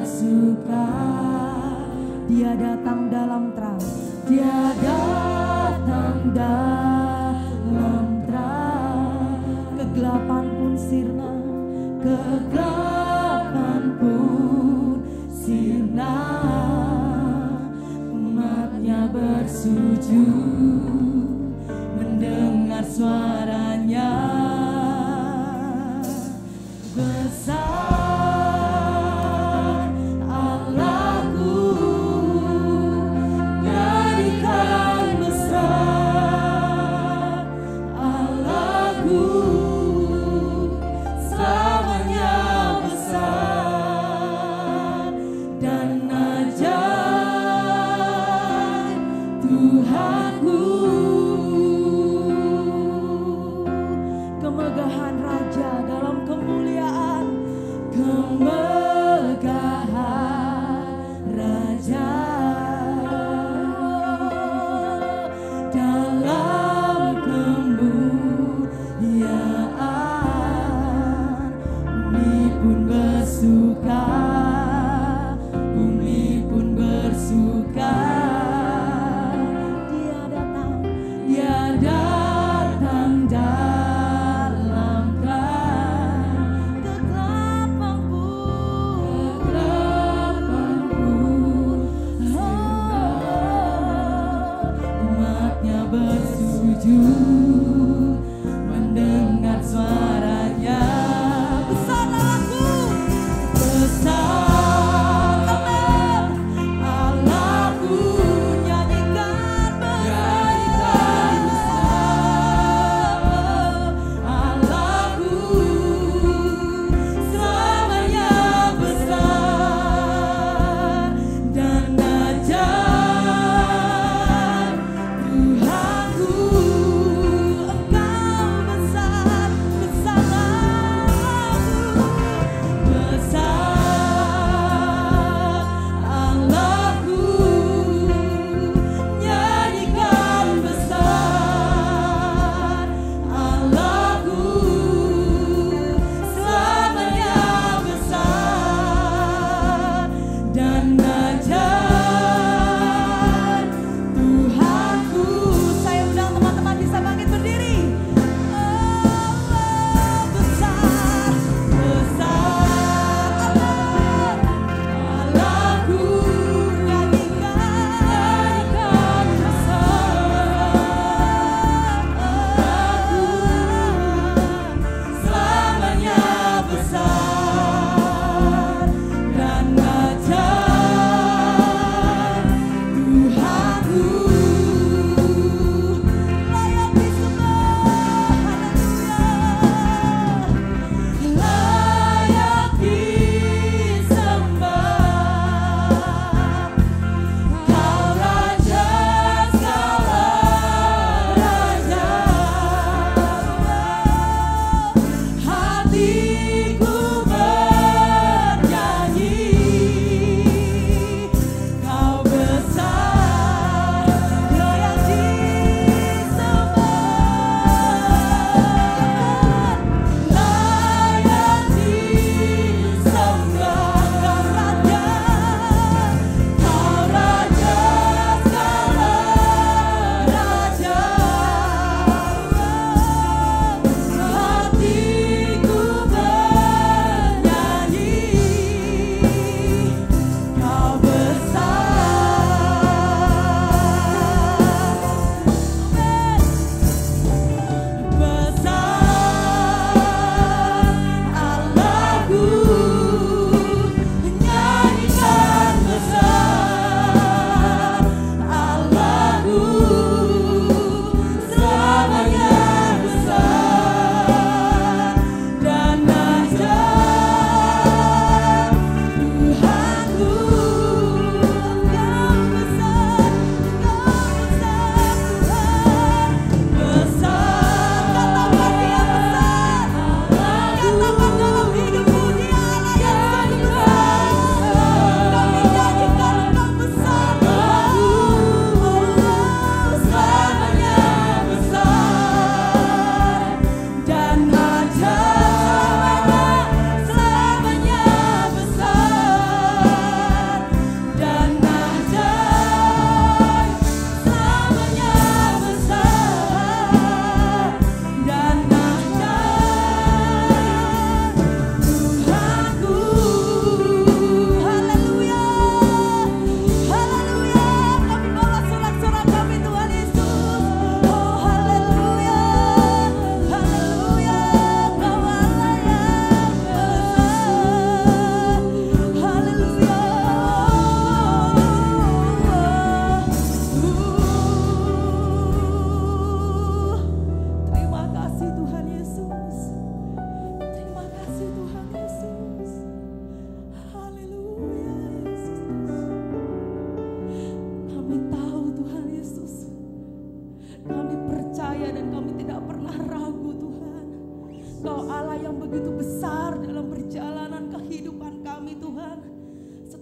bersuka. Dia datang dalam terang, Dia datang dalam terang. Kegelapan pun sirna, kegelapan pun sirna. Umatnya bersujud mendengar suaranya. Besar Allahku, nyanyikan mesra.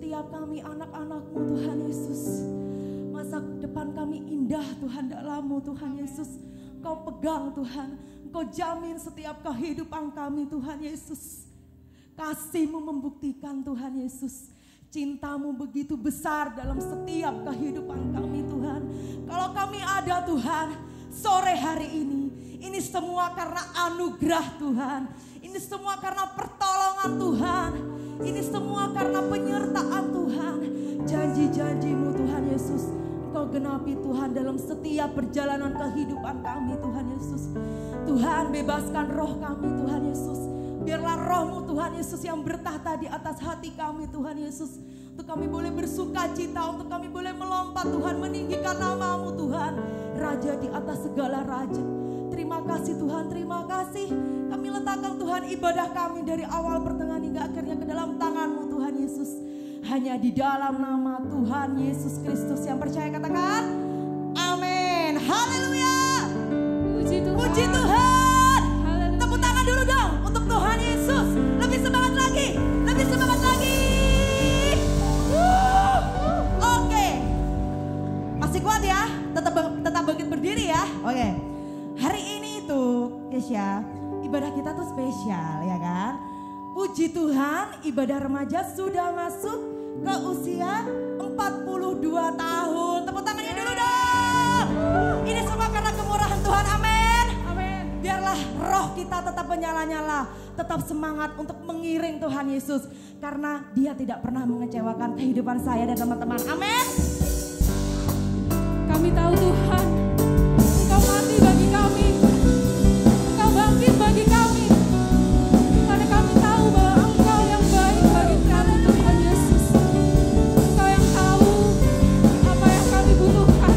setiap kami anak-anak-Mu Tuhan Yesus. Masa depan kami indah Tuhan dalam-Mu Tuhan Yesus. Engkau pegang Tuhan, Engkau jamin setiap kehidupan kami Tuhan Yesus. Kasih-Mu membuktikan Tuhan Yesus. Cinta-Mu begitu besar dalam setiap kehidupan kami Tuhan. Kalau kami ada Tuhan sore hari ini semua karena anugerah Tuhan. Ini semua karena pertolongan Tuhan. Ini semua karena penyertaan Tuhan. Janji-janji-Mu Tuhan Yesus Engkau genapi Tuhan dalam setiap perjalanan kehidupan kami Tuhan Yesus. Tuhan bebaskan roh kami Tuhan Yesus. Biarlah roh-Mu Tuhan Yesus yang bertahta di atas hati kami Tuhan Yesus. Untuk kami boleh bersuka cita, untuk kami boleh melompat Tuhan, meninggikan nama-Mu Tuhan. Raja di atas segala raja. Terima kasih Tuhan, terima kasih. Kami letakkan Tuhan ibadah kami dari awal pertengahan hingga akhirnya ke dalam tangan-Mu Tuhan Yesus. Hanya di dalam nama Tuhan Yesus Kristus yang percaya katakan amin. Haleluya. Puji Tuhan. Puji Tuhan. Tepuk tangan dulu dong untuk Tuhan Yesus. Lebih semangat lagi, lebih semangat lagi. Oke. Masih kuat ya? Tetap bangkit berdiri ya. Oke. Hari ini itu Kesya, ibadah kita tuh spesial ya kan? Puji Tuhan, ibadah remaja sudah masuk ke usia 42 tahun. Tepuk tangannya dulu dong. Ini semua karena kemurahan Tuhan, amin. Amin. Biarlah roh kita tetap menyala-nyala, tetap semangat untuk mengiring Tuhan Yesus. Karena Dia tidak pernah mengecewakan kehidupan saya dan teman-teman, amin. Kami tahu Tuhan, Engkau mati bagi kami, Engkau bangkit bagi kami. Karena kami tahu bahwa Engkau yang baik bagi kami Tuhan Yesus. Engkau yang tahu apa yang kami butuhkan.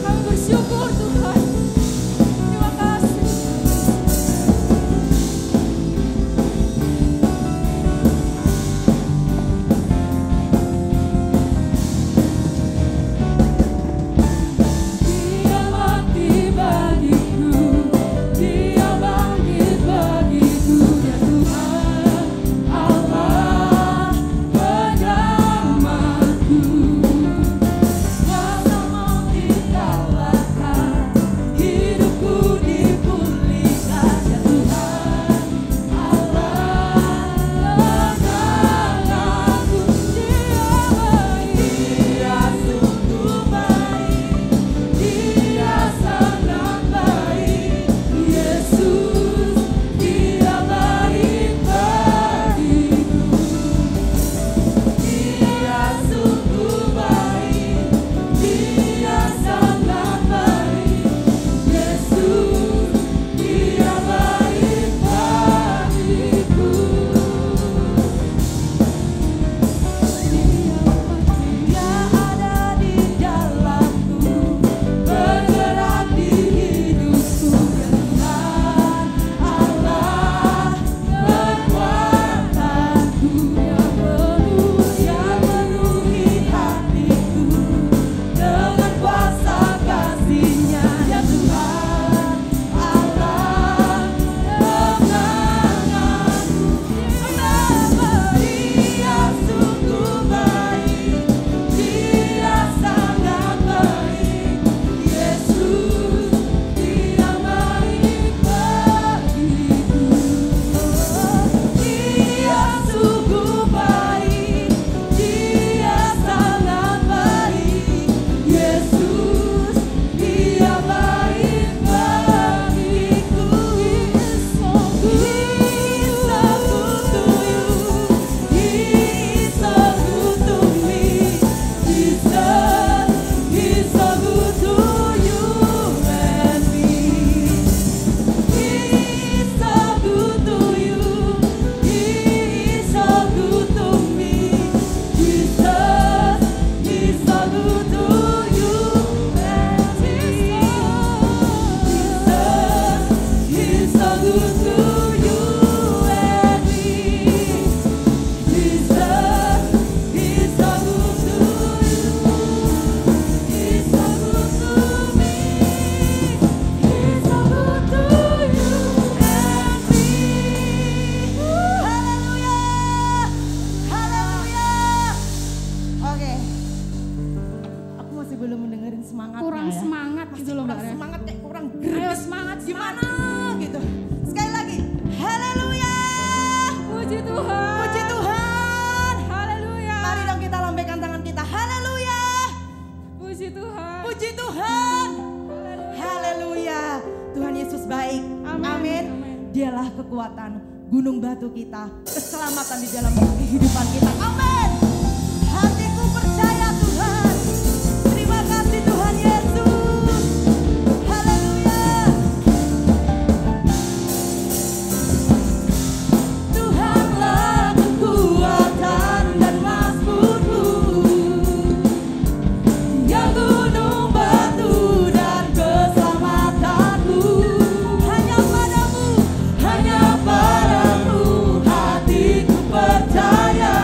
Kami bersyukur Tuhan. Terima kasih. kekuatan, gunung batu kita, keselamatan di dalam kehidupan kita. Amin. Hatiku percaya Tuhan. Terima kasih Tuhan Yesus. Haleluya. Tuhanlah kekuatan dan mazmurku, Dia gunung batu dan keselamatanku. Hanya padamu hatiku percaya.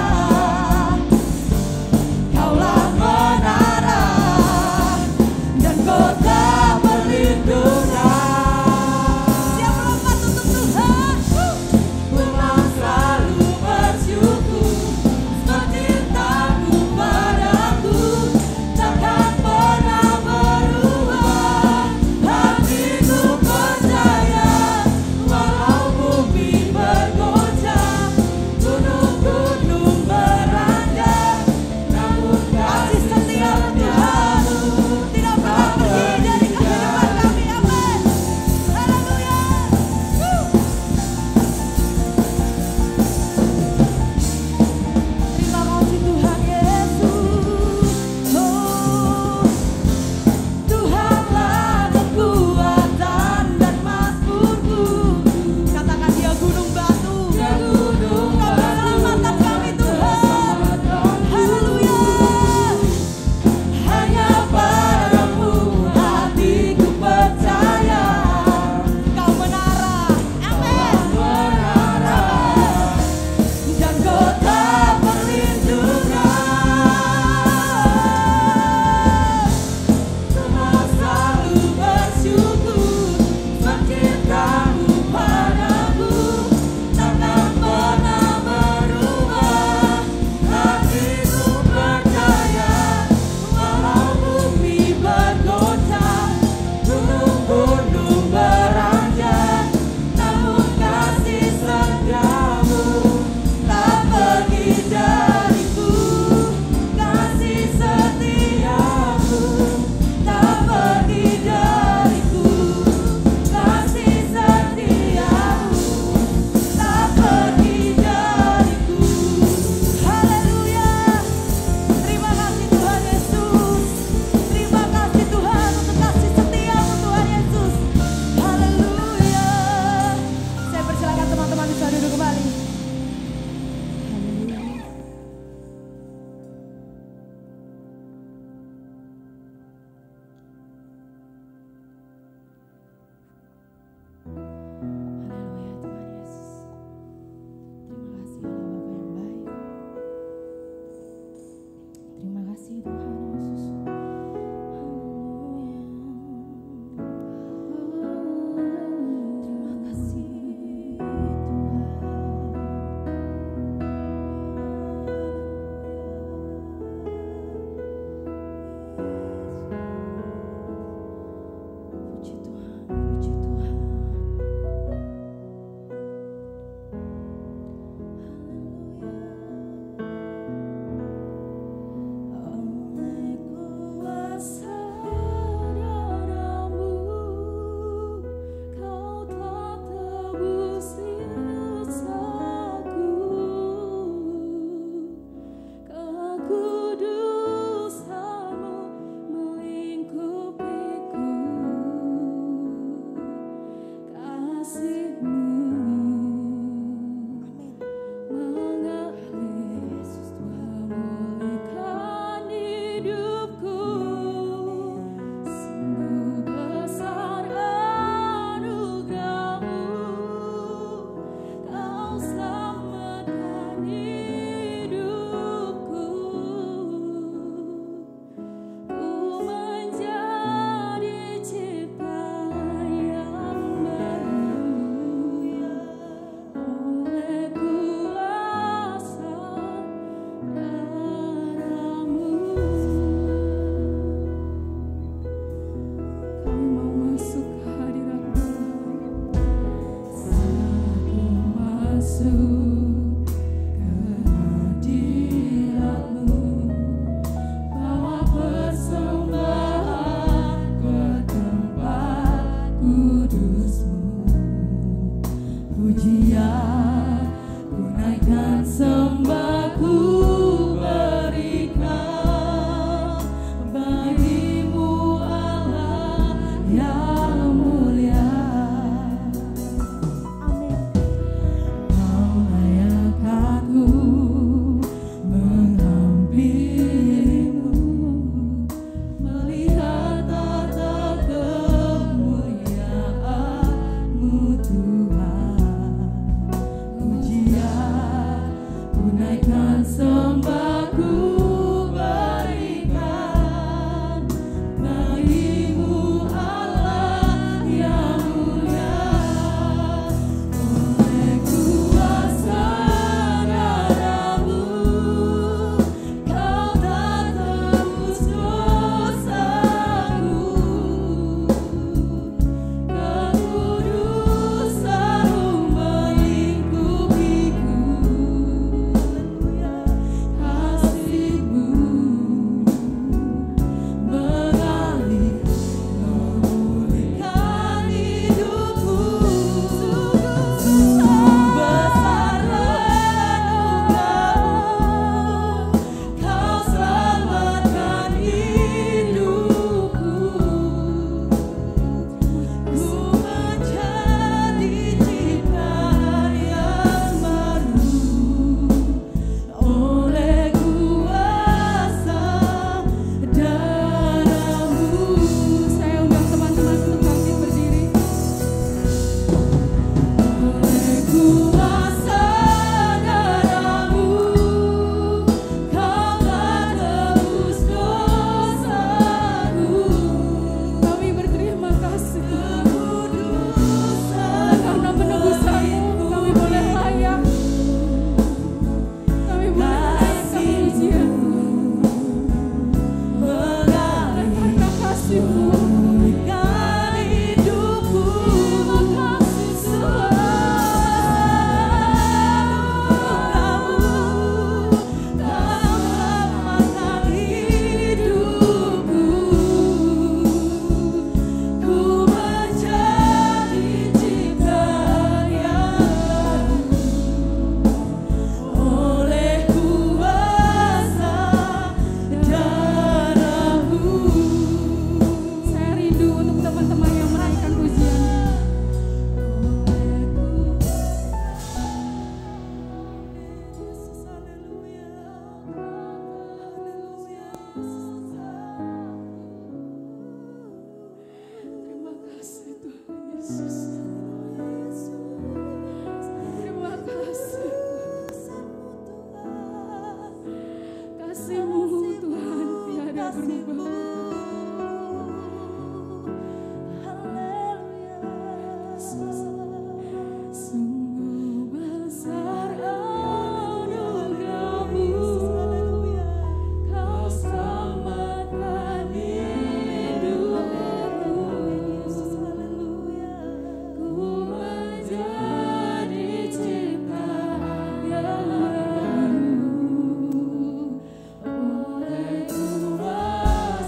Oleh Tuhan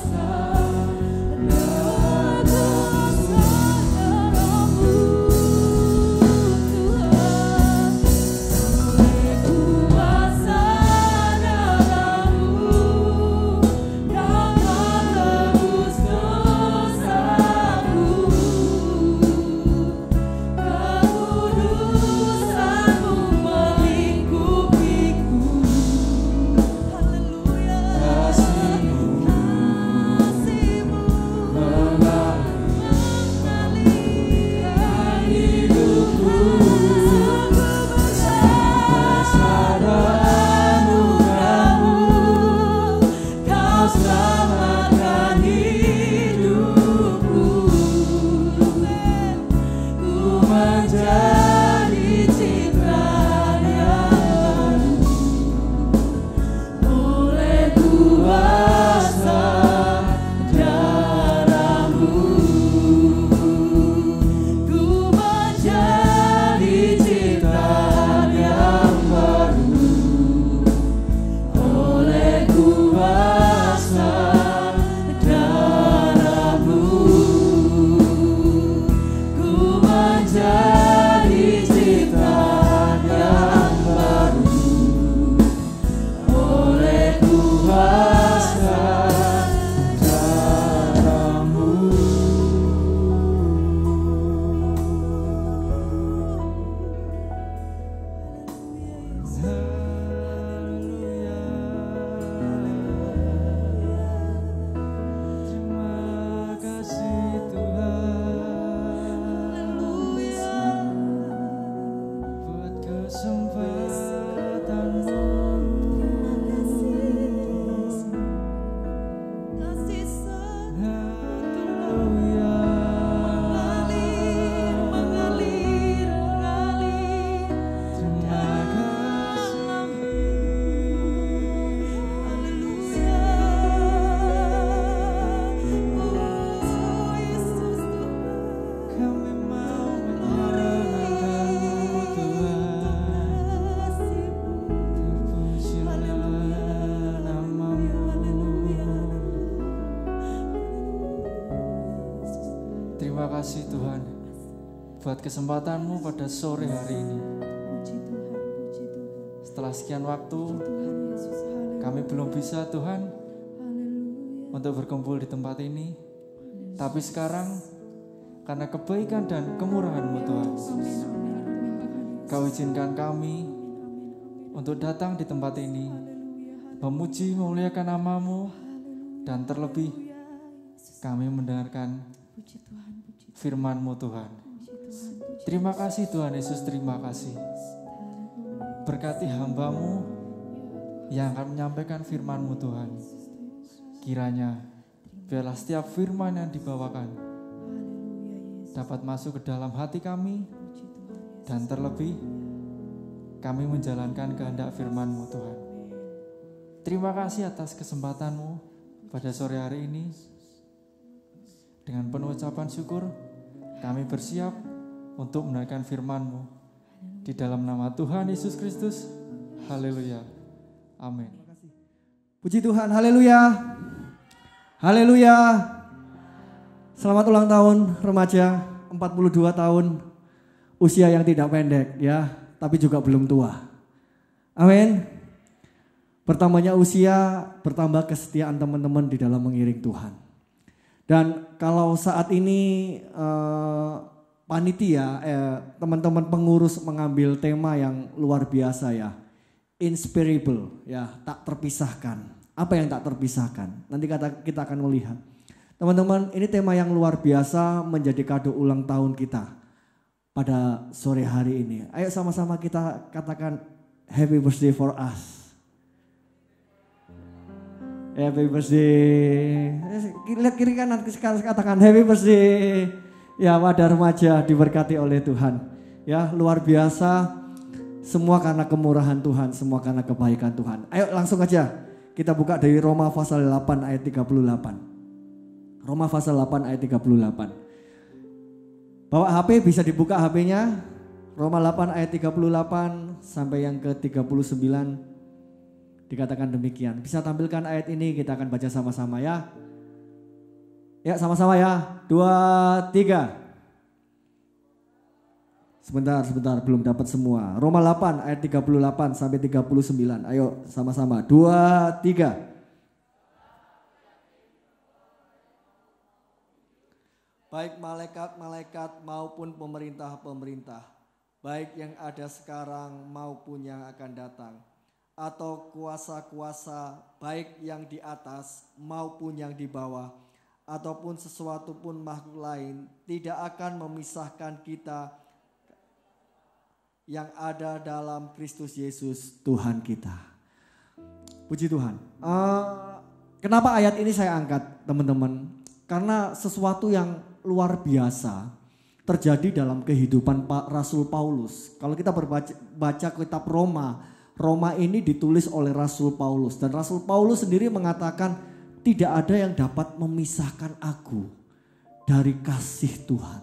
buat kesempatan-Mu pada sore hari ini. Puji Tuhan, puji Tuhan. Setelah sekian waktu, Tuhan Yesus, haleluya. kami belum bisa Tuhan Haleluya. untuk berkumpul di tempat ini. Tapi sekarang, karena kebaikan dan kemurahan-Mu Tuhan, Amin, amin, amin. Kau izinkan kami untuk datang di tempat ini, memuji, memuliakan nama-Mu, dan terlebih kami mendengarkan Puji Tuhan, puji firman-Mu Tuhan. Tuhan, puji Terima kasih Tuhan Yesus, terima kasih. Berkati hamba-Mu yang akan menyampaikan firman-Mu Tuhan. Kiranya biarlah setiap firman yang dibawakan dapat masuk ke dalam hati kami, dan terlebih kami menjalankan kehendak firman-Mu Tuhan. Terima kasih atas kesempatan-Mu pada sore hari ini. Dengan penuh ucapan syukur, kami bersiap untuk mendengarkan firman-Mu. Di dalam nama Tuhan Yesus Kristus. Haleluya. Amin. Puji Tuhan, haleluya. Haleluya. Selamat ulang tahun remaja, 42 tahun. Usia yang tidak pendek ya, tapi juga belum tua. Amin. Bertambahnya usia, bertambah kesetiaan teman-teman di dalam mengiring Tuhan. Dan kalau saat ini panitia, teman-teman pengurus mengambil tema yang luar biasa ya. Inspirable ya, tak terpisahkan. Apa yang tak terpisahkan? Nanti kita akan melihat. Teman-teman, ini tema yang luar biasa menjadi kado ulang tahun kita pada sore hari ini. Ayo sama-sama kita katakan happy birthday for us. Happy birthday. Lihat kiri kanan katakan happy birthday. Ya, wadah remaja diberkati oleh Tuhan. Ya, luar biasa. Semua karena kemurahan Tuhan, semua karena kebaikan Tuhan. Ayo langsung aja kita buka dari Roma pasal 8 ayat 38. Roma pasal 8 ayat 38. Bawa HP, bisa dibuka HP-nya. Roma 8 ayat 38 sampai yang ke 39. Dikatakan demikian. Bisa tampilkan ayat ini, kita akan baca sama-sama ya. Ya, sama-sama ya. 2, 3. Sebentar, belum dapat semua. Roma 8 ayat 38 sampai 39. Ayo sama-sama. 2, 3. Baik malaikat-malaikat maupun pemerintah-pemerintah, baik yang ada sekarang maupun yang akan datang, atau kuasa-kuasa baik yang di atas maupun yang di bawah, ataupun sesuatu pun makhluk lain, tidak akan memisahkan kita yang ada dalam Kristus Yesus Tuhan kita. Puji Tuhan. Kenapa ayat ini saya angkat teman-teman? Karena sesuatu yang luar biasa terjadi dalam kehidupan Rasul Paulus. Kalau kita baca kitab Roma ini ditulis oleh Rasul Paulus. Dan Rasul Paulus sendiri mengatakan tidak ada yang dapat memisahkan aku dari kasih Tuhan.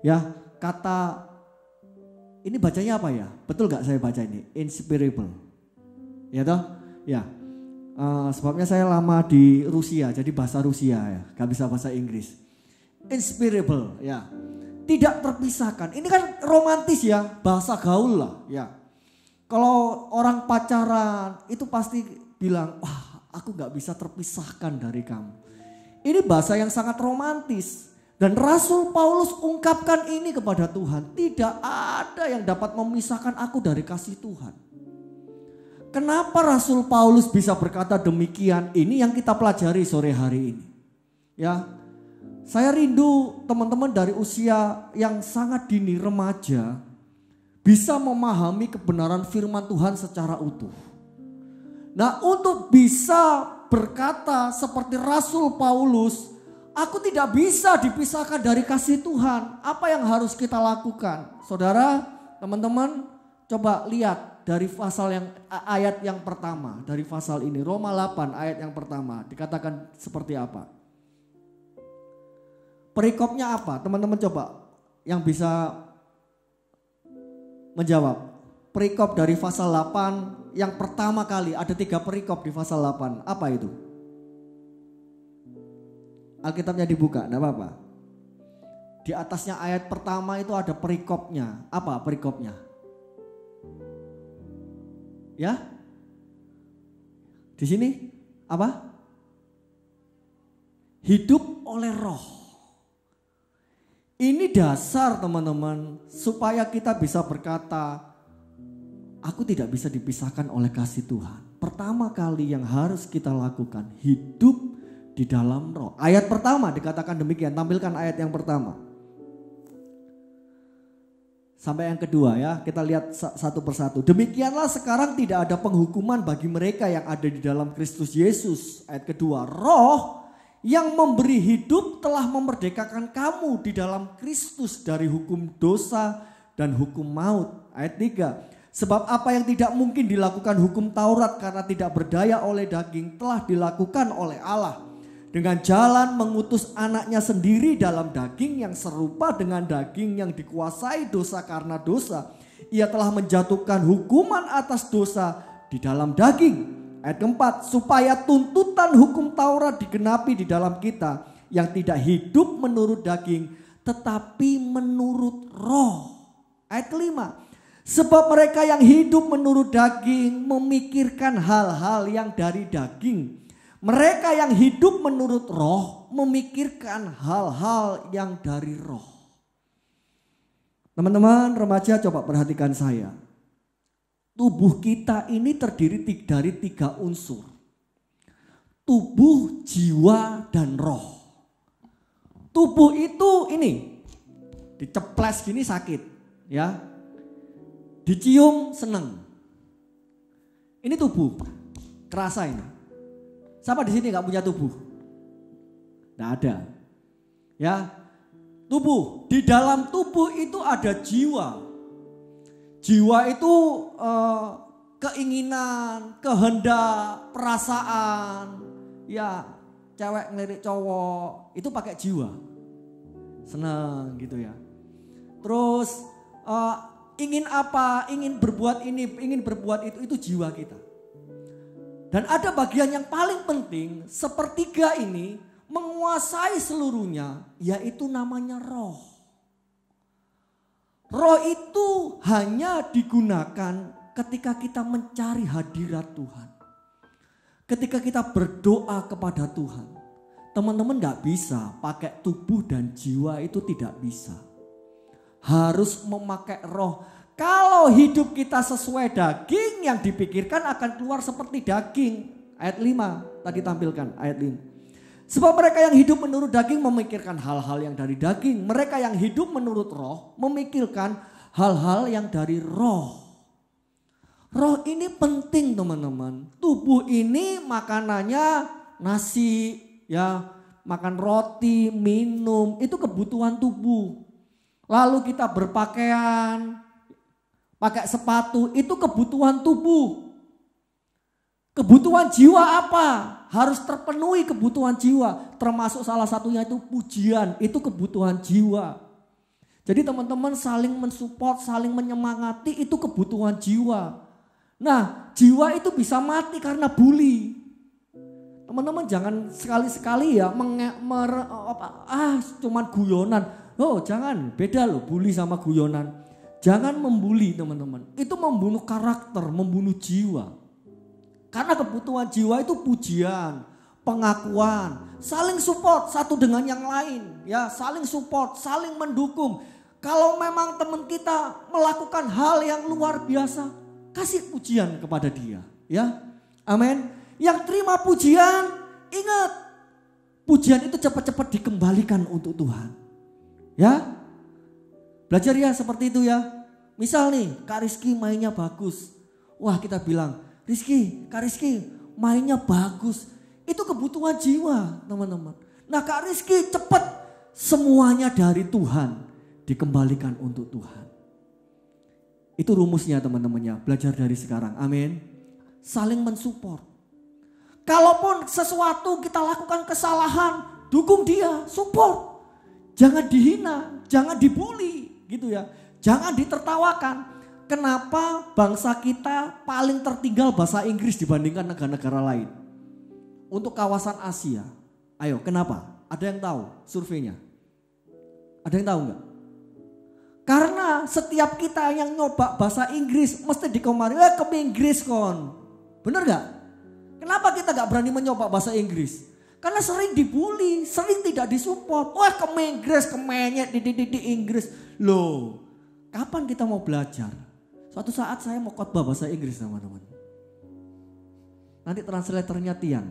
Ya, kata ini bacanya apa ya? Betul gak saya baca ini? Inspirable. Ya toh? Ya. Sebabnya saya lama di Rusia, jadi bahasa Rusia ya. Gak bisa bahasa Inggris. Inspirable ya. Tidak terpisahkan. Ini kan romantis ya, bahasa gaul lah ya. Kalau orang pacaran itu pasti bilang, wah aku gak bisa terpisahkan dari kamu. Ini bahasa yang sangat romantis. Dan Rasul Paulus ungkapkan ini kepada Tuhan. Tidak ada yang dapat memisahkan aku dari kasih Tuhan. Kenapa Rasul Paulus bisa berkata demikian? Ini yang kita pelajari sore hari ini. Ya, saya rindu teman-teman dari usia yang sangat dini, remaja, bisa memahami kebenaran firman Tuhan secara utuh. Nah, untuk bisa berkata seperti Rasul Paulus, aku tidak bisa dipisahkan dari kasih Tuhan. Apa yang harus kita lakukan? Saudara, teman-teman, coba lihat dari ayat yang pertama, dari pasal ini, Roma 8 ayat yang pertama, dikatakan seperti apa? Perikopnya apa? Teman-teman coba yang bisa menjawab. Perikop dari pasal 8 yang pertama kali, ada 3 perikop di pasal 8. Apa itu? Alkitabnya dibuka, enggak apa-apa. Di atasnya ayat pertama itu ada perikopnya. Apa perikopnya? Ya? Di sini apa? Hidup oleh roh. Ini dasar teman-teman supaya kita bisa berkata, aku tidak bisa dipisahkan oleh kasih Tuhan. Pertama kali yang harus kita lakukan, hidup di dalam roh. Ayat pertama dikatakan demikian, tampilkan ayat yang pertama. Sampai yang kedua ya, kita lihat satu persatu. Demikianlah sekarang tidak ada penghukuman bagi mereka yang ada di dalam Kristus Yesus. Ayat kedua, roh yang memberi hidup telah memerdekakan kamu di dalam Kristus dari hukum dosa dan hukum maut. Ayat 3, sebab apa yang tidak mungkin dilakukan hukum Taurat karena tidak berdaya oleh daging telah dilakukan oleh Allah. Dengan jalan mengutus anaknya sendiri dalam daging yang serupa dengan daging yang dikuasai dosa karena dosa. Ia telah menjatuhkan hukuman atas dosa di dalam daging. Ayat keempat, supaya tuntutan hukum Taurat digenapi di dalam kita yang tidak hidup menurut daging tetapi menurut roh. Ayat kelima, sebab mereka yang hidup menurut daging memikirkan hal-hal yang dari daging. Mereka yang hidup menurut roh memikirkan hal-hal yang dari roh. Teman-teman remaja coba perhatikan saya. Tubuh kita ini terdiri dari 3 unsur. Tubuh, jiwa, dan roh. Tubuh itu ini, diceples gini sakit, ya. Dicium seneng. Ini tubuh, kerasa ini. Siapa di sini nggak punya tubuh? Nggak ada. Ya, tubuh. Di dalam tubuh itu ada jiwa. Jiwa itu keinginan, kehendak, perasaan. Ya, cewek ngelirik cowok itu pakai jiwa. Senang gitu ya. Terus ingin apa? Ingin berbuat ini, ingin berbuat itu jiwa kita. Dan ada bagian yang paling penting, sepertiga ini menguasai seluruhnya, yaitu namanya roh. Roh itu hanya digunakan ketika kita mencari hadirat Tuhan. Ketika kita berdoa kepada Tuhan. Teman-teman gak bisa pakai tubuh dan jiwa, itu tidak bisa. Harus memakai roh. Kalau hidup kita sesuai daging, yang dipikirkan akan keluar seperti daging. Ayat 5 tadi tampilkan ayat 5. Sebab mereka yang hidup menurut daging memikirkan hal-hal yang dari daging. Mereka yang hidup menurut roh memikirkan hal-hal yang dari roh. Roh ini penting teman-teman. Tubuh ini makanannya nasi, ya, makan roti, minum, itu kebutuhan tubuh. Lalu kita berpakaian, pakai sepatu, itu kebutuhan tubuh. Kebutuhan jiwa apa? Harus terpenuhi kebutuhan jiwa. Termasuk salah satunya itu pujian, itu kebutuhan jiwa. Jadi teman-teman saling mensupport, saling menyemangati, itu kebutuhan jiwa. Nah, jiwa itu bisa mati karena bully. Teman-teman jangan sekali-sekali ya cuman guyonan. Oh jangan, beda loh bully sama guyonan. Jangan membuli teman-teman, itu membunuh karakter, membunuh jiwa. Karena kebutuhan jiwa itu pujian, pengakuan, saling support satu dengan yang lain. Ya, saling support, saling mendukung. Kalau memang teman kita melakukan hal yang luar biasa, kasih pujian kepada dia. Ya, amin. Yang terima pujian, ingat, pujian itu cepat-cepat dikembalikan untuk Tuhan. Ya, belajar ya seperti itu ya. Misal nih Kak Rizky mainnya bagus. Wah kita bilang, Kak Rizky mainnya bagus. Itu kebutuhan jiwa teman-teman. Nah Kak Rizky cepat, semuanya dari Tuhan dikembalikan untuk Tuhan. Itu rumusnya teman-temannya, belajar dari sekarang, amin. Saling mensupport. Kalaupun sesuatu kita lakukan kesalahan, dukung dia, support. Jangan dihina, jangan dibully gitu ya. Jangan ditertawakan. Kenapa bangsa kita paling tertinggal bahasa Inggris dibandingkan negara-negara lain? Untuk kawasan Asia. Ayo kenapa? Ada yang tahu surveinya? Ada yang tahu nggak? Karena setiap kita yang nyoba bahasa Inggris mesti dikomari, ke Inggris kon. Bener gak? Kenapa kita gak berani mencoba bahasa Inggris? Karena sering dibully, sering tidak disupport. Wah ke Inggris, kemenyet di Inggris. Loh, kapan kita mau belajar? Suatu saat saya mau khotbah bahasa Inggris teman-teman. Nanti translatornya Tian.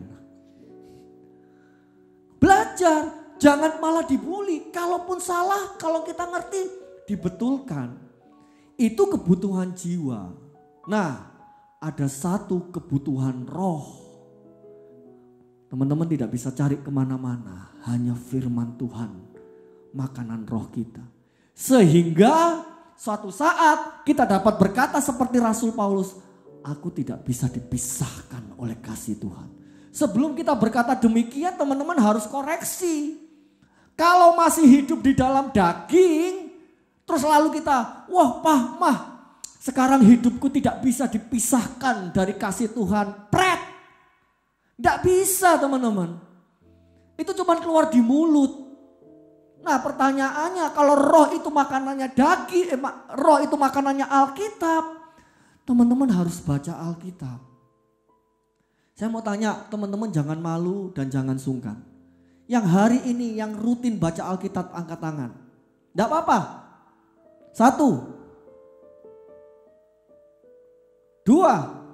Belajar, jangan malah dibully. Kalaupun salah, kalau kita ngerti, dibetulkan. Itu kebutuhan jiwa. Nah, ada satu kebutuhan roh. Teman-teman tidak bisa cari kemana-mana. Hanya firman Tuhan. Makanan roh kita. Sehingga suatu saat kita dapat berkata seperti Rasul Paulus. Aku tidak bisa dipisahkan oleh kasih Tuhan. Sebelum kita berkata demikian teman-teman harus koreksi. Kalau masih hidup di dalam daging. Terus lalu kita, wah mah. Sekarang hidupku tidak bisa dipisahkan dari kasih Tuhan. Pret. Tidak bisa teman-teman. Itu cuma keluar di mulut. Nah pertanyaannya kalau roh itu makanannya daging, roh itu makanannya Alkitab. Teman-teman harus baca Alkitab. Saya mau tanya teman-teman jangan malu dan jangan sungkan. Yang hari ini yang rutin baca Alkitab angkat tangan. Tidak apa-apa. 1, 2,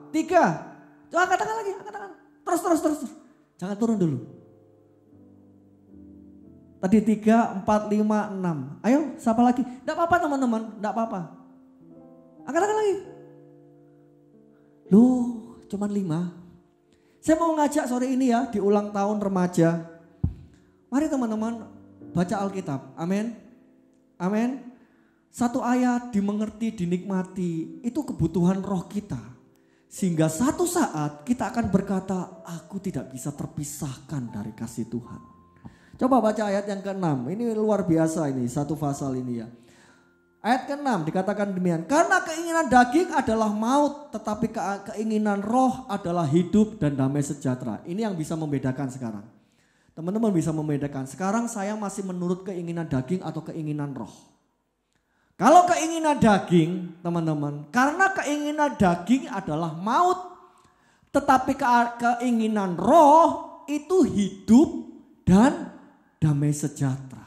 3. Coba angkat tangan lagi, angkat tangan. Terus. Jangan turun dulu. Tadi 3, 4, 5, 6. Ayo, siapa lagi? Enggak apa-apa teman-teman, enggak apa-apa. Angkat tangan lagi. Loh, cuman 5. Saya mau ngajak sore ini ya, di ulang tahun remaja. Mari teman-teman baca Alkitab. Amin. Amin. Satu ayat dimengerti, dinikmati, itu kebutuhan roh kita. Sehingga satu saat kita akan berkata, aku tidak bisa terpisahkan dari kasih Tuhan. Coba baca ayat yang ke-6, ini luar biasa ini, satu pasal ini ya. Ayat ke-6 dikatakan demikian, karena keinginan daging adalah maut, tetapi keinginan roh adalah hidup dan damai sejahtera. Ini yang bisa membedakan sekarang. Teman-teman bisa membedakan, sekarang saya masih menurut keinginan daging atau keinginan roh. Kalau keinginan daging, teman-teman, karena keinginan daging adalah maut, tetapi keinginan roh itu hidup dan damai sejahtera.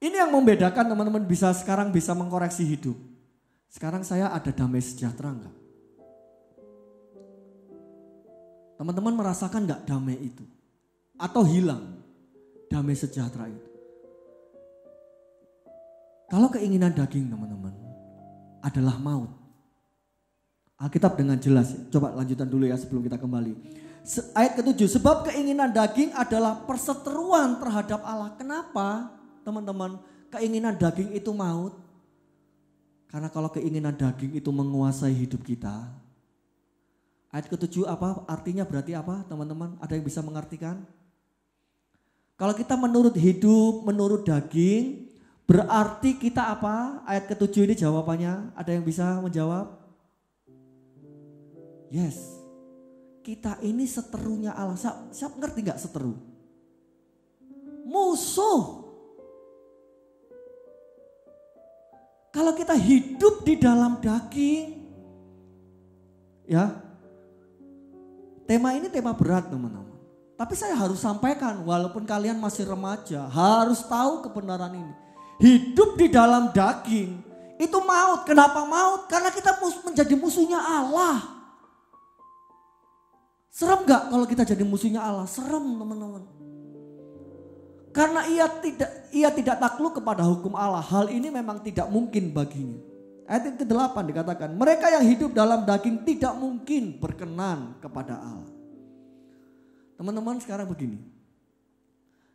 Ini yang membedakan teman-teman sekarang bisa mengkoreksi hidup. Sekarang saya ada damai sejahtera enggak? Teman-teman merasakan enggak damai itu? Atau hilang damai sejahtera itu? Kalau keinginan daging teman-teman adalah maut. Alkitab dengan jelas, coba lanjutan dulu ya sebelum kita kembali. Ayat ke-7, sebab keinginan daging adalah perseteruan terhadap Allah. Kenapa teman-teman keinginan daging itu maut? Karena kalau keinginan daging itu menguasai hidup kita. Ayat ke-7 apa artinya berarti apa teman-teman? Ada yang bisa mengartikan? Kalau kita menurut hidup, menurut daging, berarti kita apa? Ayat ke-7 ini jawabannya. Ada yang bisa menjawab? Yes. Kita ini seterunya Allah. Siapa ngerti gak seteru? Musuh. Kalau kita hidup di dalam daging. Ya. Tema ini tema berat teman-teman. Tapi saya harus sampaikan walaupun kalian masih remaja. Harus tahu kebenaran ini. Hidup di dalam daging itu maut. Kenapa maut? Karena kita menjadi musuhnya Allah. Serem gak kalau kita jadi musuhnya Allah? Serem teman-teman. Karena ia tidak takluk kepada hukum Allah. Hal ini memang tidak mungkin baginya. Ayat yang ke-8 dikatakan, mereka yang hidup dalam daging tidak mungkin berkenan kepada Allah. Teman-teman sekarang begini.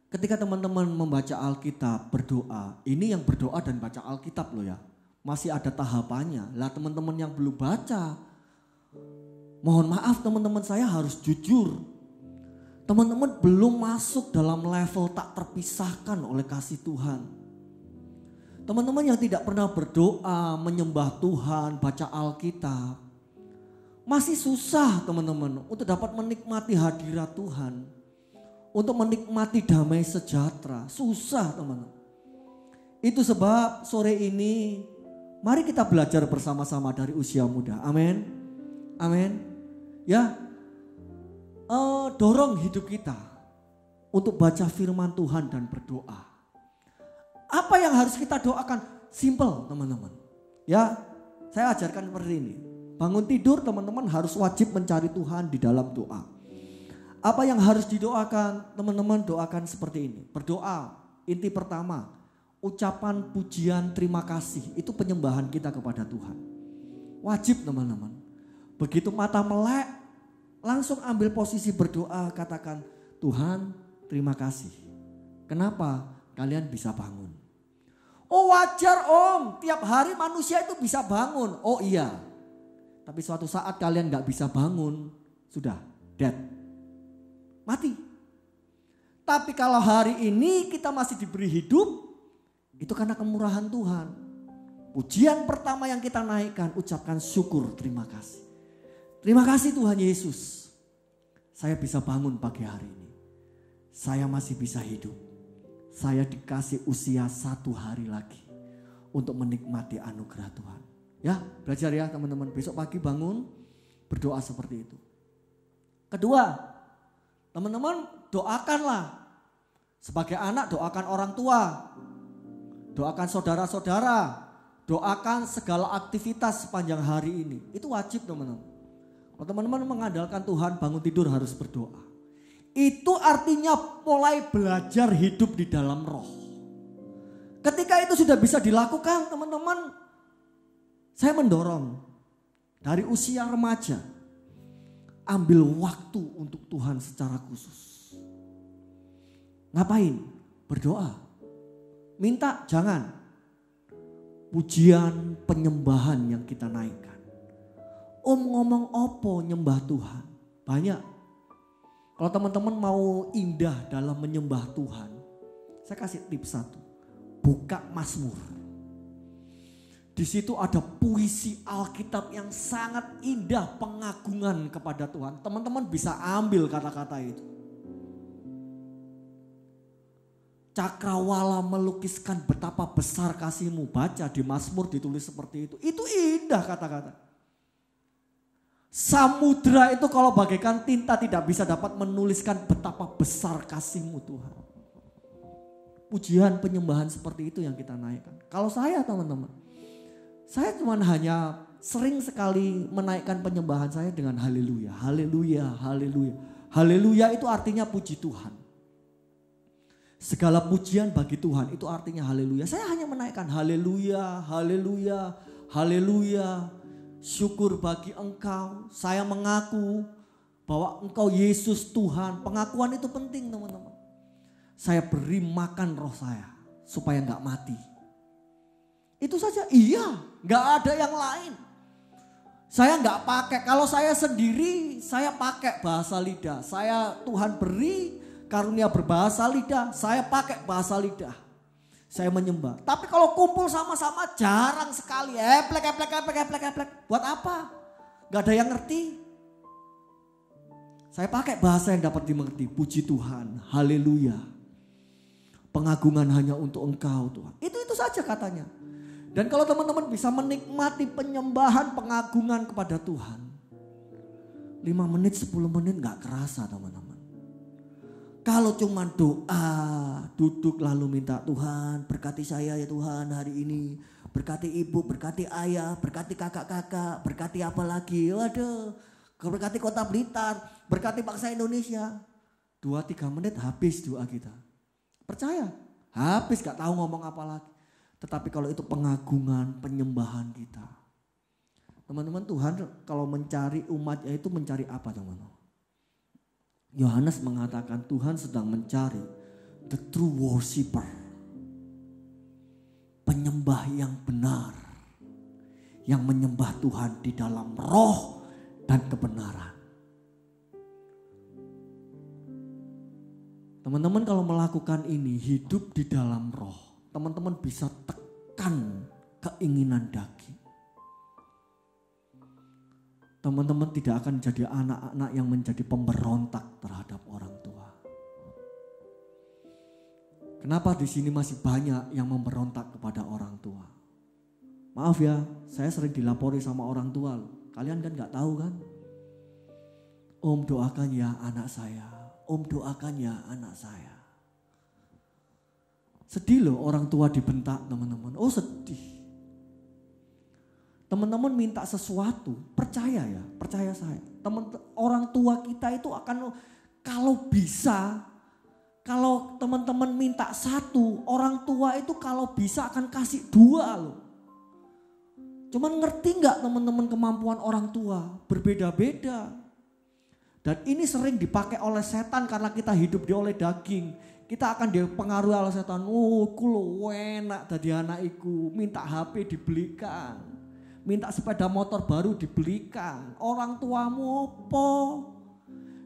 Ketika teman-teman membaca Alkitab, berdoa, ini yang berdoa dan baca Alkitab loh ya. Masih ada tahapannya. Lah teman-teman yang belum baca, mohon maaf teman-teman saya harus jujur. Teman-teman belum masuk dalam level tak terpisahkan oleh kasih Tuhan. Teman-teman yang tidak pernah berdoa, menyembah Tuhan, baca Alkitab. Masih susah teman-teman untuk dapat menikmati hadirat Tuhan. untuk menikmati damai sejahtera. Susah teman-teman. Itu sebab sore ini mari kita belajar bersama-sama dari usia muda. Amin. Amin. Ya. Dorong hidup kita untuk baca firman Tuhan dan berdoa. Apa yang harus kita doakan? Simple teman-teman. Ya, saya ajarkan seperti ini. Bangun tidur teman-teman harus wajib mencari Tuhan di dalam doa. Apa yang harus didoakan? Teman-teman doakan seperti ini. Berdoa, inti pertama, ucapan pujian terima kasih. Itu penyembahan kita kepada Tuhan. Wajib teman-teman. Begitu mata melek, langsung ambil posisi berdoa, katakan, Tuhan terima kasih. Kenapa kalian bisa bangun? Oh wajar om, tiap hari manusia itu bisa bangun. Oh iya, tapi suatu saat kalian gak bisa bangun, sudah dead, mati. Tapi kalau hari ini kita masih diberi hidup, itu karena kemurahan Tuhan. Pujian pertama yang kita naikkan, ucapkan syukur, terima kasih. Terima kasih Tuhan Yesus, saya bisa bangun pagi hari ini. Saya masih bisa hidup. Saya dikasih usia 1 hari lagi untuk menikmati anugerah Tuhan. Ya, belajar ya teman-teman. Besok pagi bangun berdoa seperti itu. Kedua, teman-teman doakanlah. Sebagai anak doakan orang tua. Doakan saudara-saudara. Doakan segala aktivitas sepanjang hari ini. Itu wajib teman-teman. Kalau teman-teman mengandalkan Tuhan, bangun tidur harus berdoa. Itu artinya mulai belajar hidup di dalam roh. Ketika itu sudah bisa dilakukan teman-teman, saya mendorong dari usia remaja, ambil waktu untuk Tuhan secara khusus. Ngapain? Berdoa. Minta jangan. Pujian penyembahan yang kita naikkan. Ngomong opo nyembah Tuhan? Banyak. Kalau teman-teman mau indah dalam menyembah Tuhan, saya kasih tips 1. Buka Mazmur. Di situ ada puisi Alkitab yang sangat indah, pengagungan kepada Tuhan. Teman-teman bisa ambil kata-kata itu. Cakrawala melukiskan betapa besar kasih-Mu. Baca di Mazmur ditulis seperti itu. Itu indah kata-kata. Samudra itu kalau bagaikan tinta tidak bisa dapat menuliskan betapa besar kasih-Mu Tuhan. Pujian penyembahan seperti itu yang kita naikkan. Kalau saya teman-teman, saya cuma hanya sering sekali menaikkan penyembahan saya dengan haleluya, haleluya, haleluya. Haleluya itu artinya puji Tuhan. Segala pujian bagi Tuhan itu artinya haleluya. Saya hanya menaikkan haleluya, haleluya, haleluya. Syukur bagi Engkau, saya mengaku bahwa Engkau Yesus Tuhan. Pengakuan itu penting teman-teman. Saya beri makan roh saya supaya gak mati. Itu saja, iya, gak ada yang lain. Saya gak pakai, kalau saya sendiri saya pakai bahasa lidah. Tuhan beri karunia berbahasa lidah, saya pakai bahasa lidah. Saya menyembah. Tapi kalau kumpul sama-sama jarang sekali. Eplek. Buat apa? Gak ada yang ngerti. Saya pakai bahasa yang dapat dimengerti. Puji Tuhan. Haleluya. Pengagungan hanya untuk Engkau Tuhan. Itu saja katanya. Dan kalau teman-teman bisa menikmati penyembahan, pengagungan kepada Tuhan. 5 menit, 10 menit gak kerasa teman-teman. Kalau cuma doa, duduk lalu minta Tuhan berkati saya ya Tuhan hari ini. Berkati ibu, berkati ayah, berkati kakak-kakak, berkati apa lagi. Waduh, berkati Kota Blitar, berkati bangsa Indonesia. 2-3 menit habis doa kita. Percaya, habis gak tahu ngomong apa lagi. Tetapi kalau itu pengagungan, penyembahan kita. Teman-teman Tuhan kalau mencari umatnya itu mencari apa teman-teman? Yohanes mengatakan Tuhan sedang mencari the true worshiper. Penyembah yang benar. Yang menyembah Tuhan di dalam roh dan kebenaran. Teman-teman kalau melakukan ini hidup di dalam roh. Teman-teman bisa tekan keinginan daging. Teman-teman tidak akan jadi anak-anak yang menjadi pemberontak terhadap orang tua. Kenapa di sini masih banyak yang memberontak kepada orang tua? Maaf ya, saya sering dilapori sama orang tua loh. Kalian kan gak tahu kan? Om doakan ya anak saya. Om doakan ya anak saya. Sedih loh orang tua dibentak teman-teman. Oh sedih. Teman-teman minta sesuatu, percaya ya, percaya saya. Orang tua kita itu akan kalau bisa. Kalau teman-teman minta satu, orang tua itu kalau bisa akan kasih dua loh. Cuman ngerti gak teman-teman kemampuan orang tua? Berbeda-beda. Dan ini sering dipakai oleh setan karena kita hidup di oleh daging. Kita akan dipengaruhi oleh setan. Oh aku lo enak tadi anak iku. Minta HP dibelikan. Minta sepeda motor baru dibelikan. Orang tuamu apa?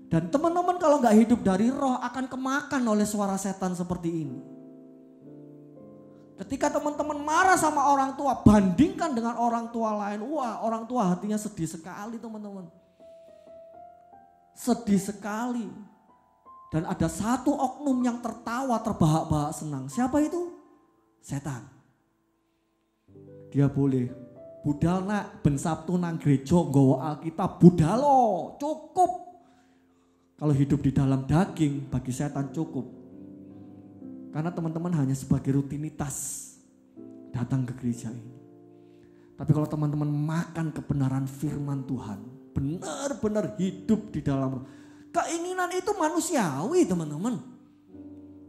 Dan teman-teman kalau gak hidup dari roh akan kemakan oleh suara setan seperti ini. Ketika teman-teman marah sama orang tua, bandingkan dengan orang tua lain. Wah, orang tua hatinya sedih sekali teman-teman. Sedih sekali. Dan ada satu oknum yang tertawa terbahak-bahak senang. Siapa itu? Setan. Dia boleh, budal nak ben Sabtu nang gereja nggawa Alkitab, budalo, cukup. Kalau hidup di dalam daging bagi setan cukup. Karena teman-teman hanya sebagai rutinitas datang ke gereja ini. Tapi kalau teman-teman makan kebenaran firman Tuhan, benar-benar hidup di dalam roh. Keinginan itu manusiawi teman-teman.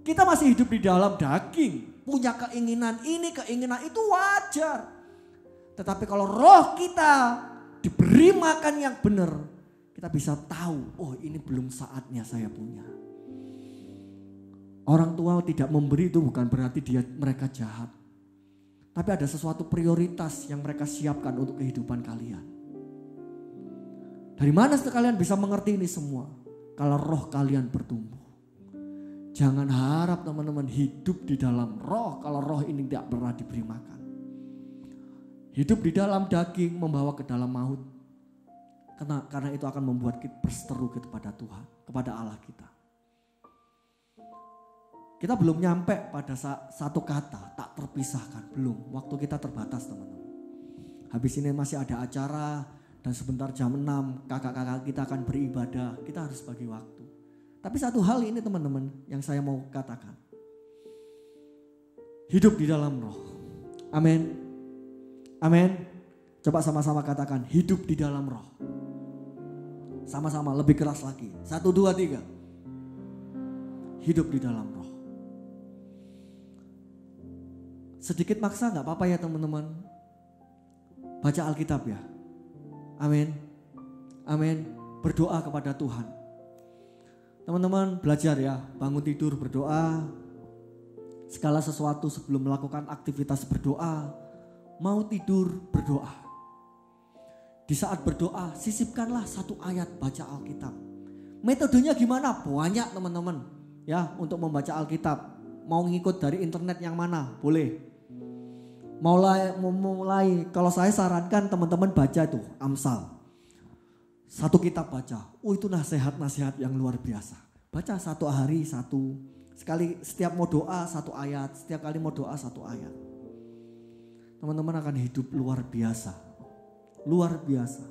Kita masih hidup di dalam daging. Punya keinginan ini, keinginan itu wajar. Tetapi kalau roh kita diberi makan yang benar, kita bisa tahu, oh ini belum saatnya saya punya. Orang tua tidak memberi itu bukan berarti mereka jahat. Tapi ada sesuatu prioritas yang mereka siapkan untuk kehidupan kalian. Dari mana kalian bisa mengerti ini semua? Kalau roh kalian bertumbuh. Jangan harap teman-teman hidup di dalam roh kalau roh ini tidak pernah diberi makan. Hidup di dalam daging membawa ke dalam maut. Karena itu akan membuat kita berseteru kepada Tuhan, kepada Allah kita. Kita belum nyampe pada satu kata, tak terpisahkan. Belum, waktu kita terbatas teman-teman. Habis ini masih ada acara dan sebentar jam 6 kakak-kakak kita akan beribadah. Kita harus bagi waktu. Tapi satu hal ini teman-teman yang saya mau katakan. Hidup di dalam roh. Amin. Amin. Coba sama-sama katakan hidup di dalam roh. Sama-sama lebih keras lagi. 1, 2, 3. Hidup di dalam roh. Sedikit maksa gak apa-apa ya teman-teman. Baca Alkitab ya. Amin. Amin. Berdoa kepada Tuhan. Teman-teman belajar ya. Bangun tidur berdoa. Segala sesuatu sebelum melakukan aktivitas berdoa. Mau tidur berdoa. Di saat berdoa, sisipkanlah satu ayat baca Alkitab. Metodenya gimana? Banyak teman-teman. Ya, untuk membaca Alkitab. Mau ngikut dari internet yang mana? Boleh. Mulai kalau saya sarankan teman-teman baca itu Amsal. Satu kitab baca. Oh itu nasihat-nasihat yang luar biasa. Baca satu hari satu. Setiap mau doa satu ayat. Setiap kali mau doa satu ayat. Teman-teman akan hidup luar biasa. Luar biasa.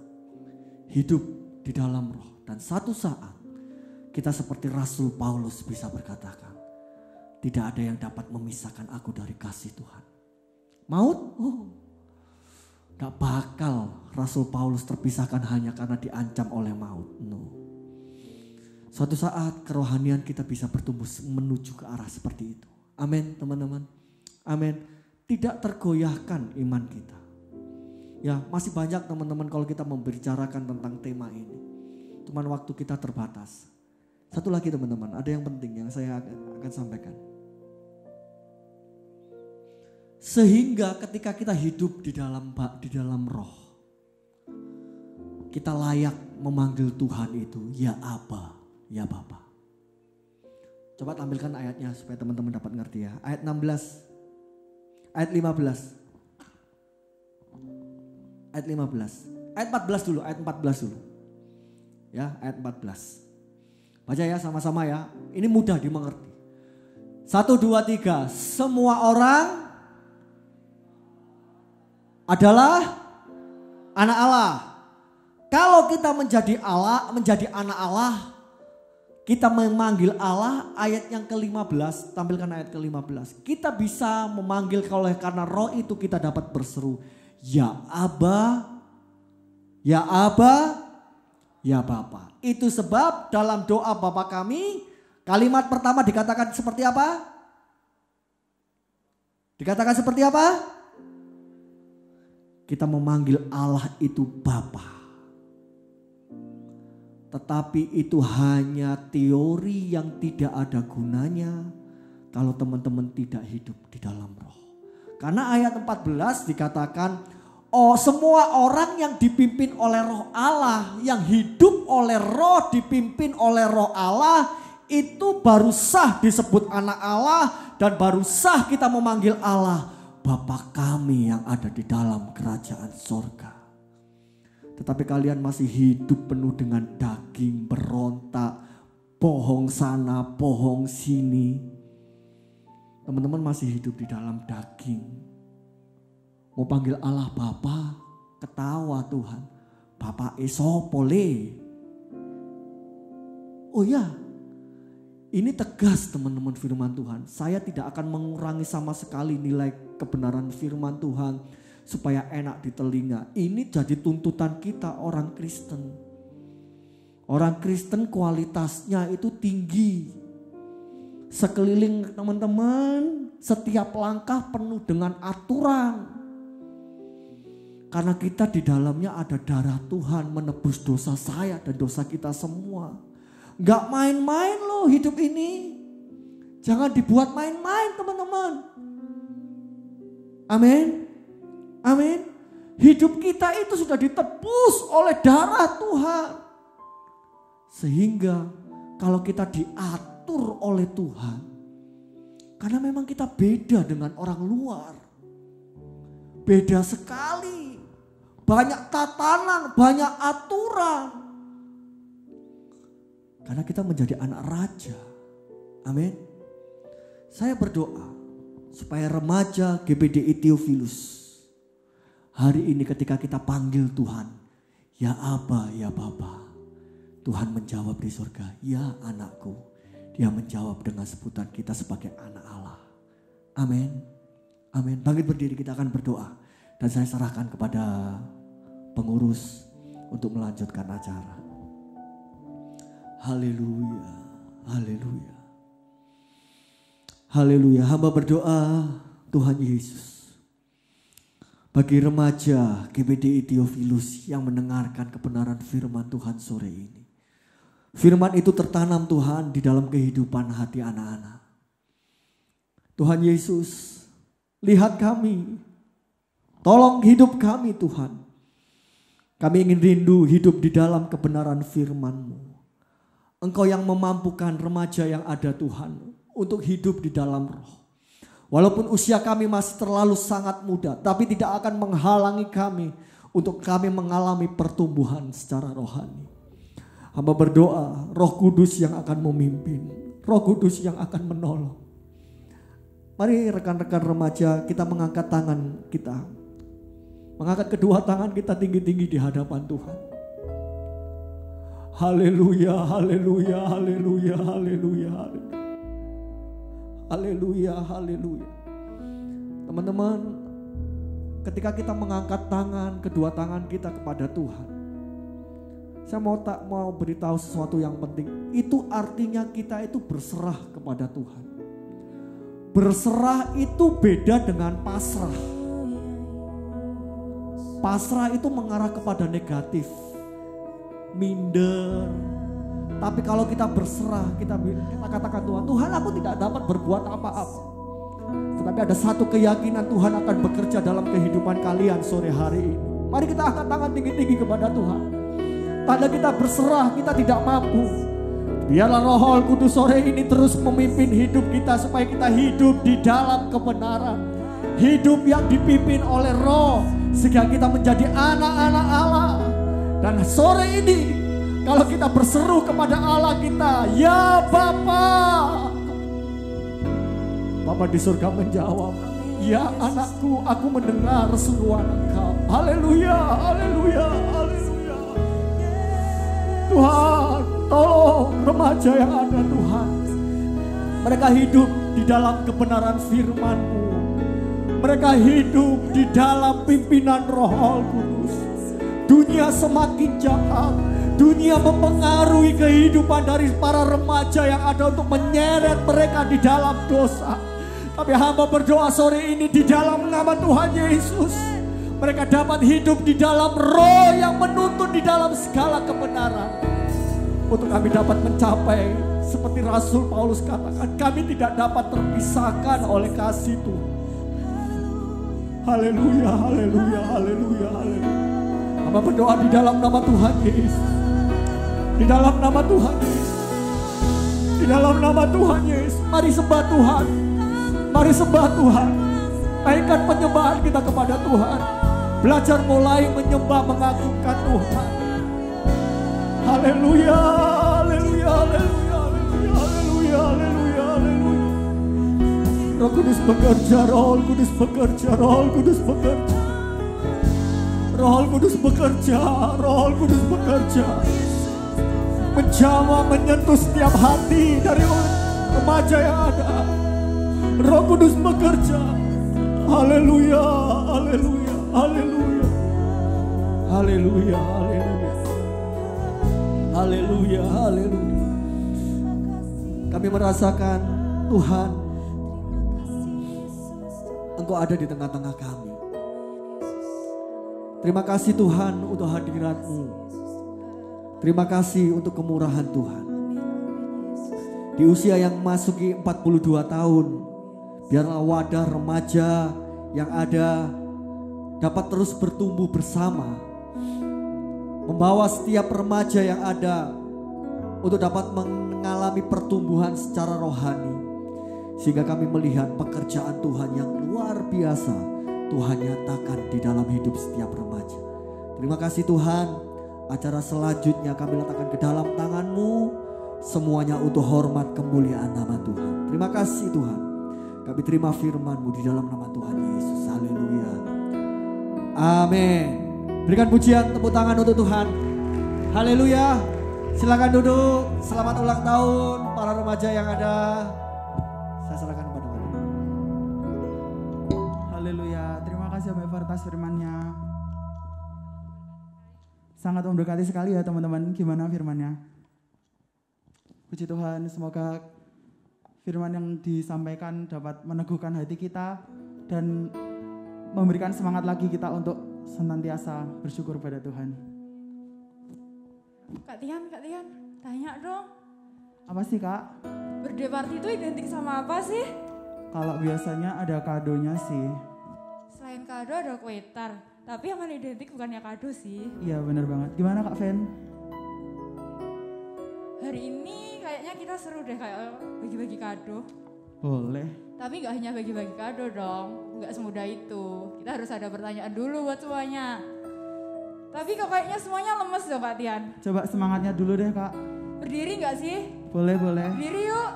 Hidup di dalam roh. Dan satu saat kita seperti Rasul Paulus bisa berkatakan. Tidak ada yang dapat memisahkan aku dari kasih Tuhan. Maut? Oh. Gak bakal Rasul Paulus terpisahkan hanya karena diancam oleh maut. No. Suatu saat kerohanian kita bisa bertumbuh menuju ke arah seperti itu. Amin teman-teman. Amin. Tidak tergoyahkan iman kita. Ya masih banyak teman-teman kalau kita membicarakan tentang tema ini. Cuman waktu kita terbatas. Satu lagi teman-teman, ada yang penting yang saya akan sampaikan. Sehingga ketika kita hidup di dalam roh. Kita layak memanggil Tuhan itu ya Aba, ya Bapa. Coba tampilkan ayatnya supaya teman-teman dapat ngerti ya. Ayat 16. Ayat 15. Ayat 15. Ayat 14 dulu, ayat 14 dulu. Ya, ayat 14. Baca ya sama-sama ya. Ini mudah dimengerti. 1, 2, 3. Semua orang adalah anak Allah. Kalau kita menjadi Allah, menjadi anak Allah, kita memanggil Allah. Ayat yang ke-15, tampilkan ayat ke-15. Kita bisa memanggil karena roh itu kita dapat berseru, ya Aba, ya Aba, ya Bapa. Itu sebab dalam doa Bapa kami, kalimat pertama dikatakan seperti apa? Dikatakan seperti apa? Kita memanggil Allah itu Bapa. Tetapi itu hanya teori yang tidak ada gunanya kalau teman-teman tidak hidup di dalam roh. Karena ayat 14 dikatakan, oh semua orang yang dipimpin oleh roh Allah, yang hidup oleh roh, dipimpin oleh roh Allah, itu baru sah disebut anak Allah dan baru sah kita memanggil Allah Bapa kami yang ada di dalam kerajaan sorga. Tetapi kalian masih hidup penuh dengan daging, berontak, bohong sana, bohong sini. Teman-teman masih hidup di dalam daging. Mau panggil Allah Bapa, ketawa Tuhan. Bapa esopole. Oh ya, ini tegas teman-teman firman Tuhan. Saya tidak akan mengurangi sama sekali nilai kebenaran firman Tuhan supaya enak di telinga. Ini jadi tuntutan kita orang Kristen. Orang Kristen kualitasnya itu tinggi. Sekeliling teman-teman, setiap langkah penuh dengan aturan. Karena kita di dalamnya ada darah Tuhan menebus dosa saya dan dosa kita semua. Gak main-main loh hidup ini. Jangan dibuat main-main teman-teman. Amin. Amin. Hidup kita itu sudah ditebus oleh darah Tuhan. Sehingga kalau kita diatur oleh Tuhan. Karena memang kita beda dengan orang luar. Beda sekali. Banyak tatanan, banyak aturan. Karena kita menjadi anak raja. Amin. Saya berdoa supaya remaja GBDI Theophilus hari ini ketika kita panggil Tuhan, ya Aba, ya Bapa, Tuhan menjawab di surga, ya anakku. Dia menjawab dengan sebutan kita sebagai anak Allah. Amin. Amin. Bangkit berdiri, kita akan berdoa. Dan saya serahkan kepada pengurus untuk melanjutkan acara. Haleluya. Haleluya. Haleluya. Hamba berdoa Tuhan Yesus. Bagi remaja GBDI Theophilus yang mendengarkan kebenaran firman Tuhan sore ini. Firman itu tertanam Tuhan di dalam kehidupan hati anak-anak. Tuhan Yesus, lihat kami. Tolong hidup kami Tuhan. Kami ingin rindu hidup di dalam kebenaran firman-Mu. Engkau yang memampukan remaja yang ada Tuhan untuk hidup di dalam roh. Walaupun usia kami masih terlalu sangat muda, tapi tidak akan menghalangi kami untuk kami mengalami pertumbuhan secara rohani. Hamba berdoa, Roh Kudus yang akan memimpin, Roh Kudus yang akan menolong. Mari rekan-rekan remaja, kita mengangkat tangan kita. Mengangkat kedua tangan kita tinggi-tinggi di hadapan Tuhan. Haleluya, haleluya, haleluya, haleluya, haleluya. Haleluya, haleluya. Teman-teman, ketika kita mengangkat tangan, kedua tangan kita kepada Tuhan, saya mau beritahu sesuatu yang penting. Itu artinya kita itu berserah kepada Tuhan. Berserah itu beda dengan pasrah. Pasrah itu mengarah kepada negatif, minder. Tapi kalau kita berserah, kita katakan Tuhan aku tidak dapat berbuat apa-apa. Tetapi ada satu keyakinan Tuhan akan bekerja dalam kehidupan kalian sore hari ini. Mari kita angkat tangan tinggi-tinggi kepada Tuhan. Tanda kita berserah, kita tidak mampu. Biarlah Roh Kudus sore ini terus memimpin hidup kita supaya kita hidup di dalam kebenaran. Hidup yang dipimpin oleh Roh sehingga kita menjadi anak-anak Allah. Dan sore ini kalau kita berseru kepada Allah kita, ya Bapa, Bapa di surga menjawab, ya anakku, aku mendengar seruan engkau. Haleluya, haleluya, haleluya. Tuhan, tolong remaja yang ada Tuhan. Mereka hidup di dalam kebenaran firman-Mu. Mereka hidup di dalam pimpinan Roh Kudus. Dunia semakin jahat. Dunia mempengaruhi kehidupan dari para remaja yang ada untuk menyeret mereka di dalam dosa. Tapi hamba berdoa sore ini di dalam nama Tuhan Yesus, mereka dapat hidup di dalam roh yang menuntun di dalam segala kebenaran. Untuk kami dapat mencapai seperti Rasul Paulus katakan, kami tidak dapat terpisahkan oleh kasih Tuhan. Haleluya, haleluya, haleluya, haleluya. Hamba berdoa di dalam nama Tuhan Yesus. Di dalam nama Tuhan Yesus. Di dalam nama Tuhan Yesus. Mari sembah Tuhan. Mari sembah Tuhan. Naikkan penyembahan kita kepada Tuhan. Belajar mulai menyembah, mengagungkan Tuhan. Haleluya, haleluya, haleluya, haleluya, haleluya, haleluya. Roh Kudus bekerja, Roh Kudus bekerja, Roh Kudus bekerja. Roh Kudus bekerja, Roh Kudus bekerja. Menjamah, menyentuh setiap hati dari remaja yang ada. Roh Kudus bekerja. Haleluya, haleluya, haleluya. Haleluya, haleluya. Haleluya, haleluya. Kami merasakan Tuhan, Engkau ada di tengah-tengah kami. Terima kasih Tuhan untuk hadirat-Mu. Terima kasih untuk kemurahan Tuhan. Di usia yang memasuki 42 tahun, biarlah wadah remaja yang ada dapat terus bertumbuh bersama. Membawa setiap remaja yang ada untuk dapat mengalami pertumbuhan secara rohani. Sehingga kami melihat pekerjaan Tuhan yang luar biasa Tuhan nyatakan di dalam hidup setiap remaja. Terima kasih Tuhan. Acara selanjutnya kami letakkan ke dalam tangan-Mu. Semuanya untuk hormat kemuliaan nama Tuhan. Terima kasih Tuhan. Kami terima firman-Mu di dalam nama Tuhan Yesus. Haleluya. Amin. Berikan pujian, tepuk tangan untuk Tuhan. Haleluya. Silakan duduk. Selamat ulang tahun para remaja yang ada. Saya serahkan kepada Tuhan. Haleluya. Terima kasih Bapak atas firman-Nya. Sangat memberkati sekali ya teman-teman. Gimana firman-Nya? Puji Tuhan, semoga firman yang disampaikan dapat meneguhkan hati kita dan memberikan semangat lagi kita untuk senantiasa bersyukur pada Tuhan. Kak Tian, tanya dong. Apa sih Kak? Birthday party itu identik sama apa sih? Kalau biasanya ada kadonya sih. Selain kado ada kue tar, tapi yang paling identik bukannya kado sih. Iya benar banget. Gimana Kak Fen? Hari ini kayaknya kita seru deh kayak bagi-bagi kado. Boleh. Tapi gak hanya bagi-bagi kado dong, gak semudah itu. Kita harus ada pertanyaan dulu buat semuanya. Tapi kok kayaknya semuanya lemes dong Kak Tian. Coba semangatnya dulu deh Kak. Berdiri gak sih? Boleh, boleh. Berdiri yuk.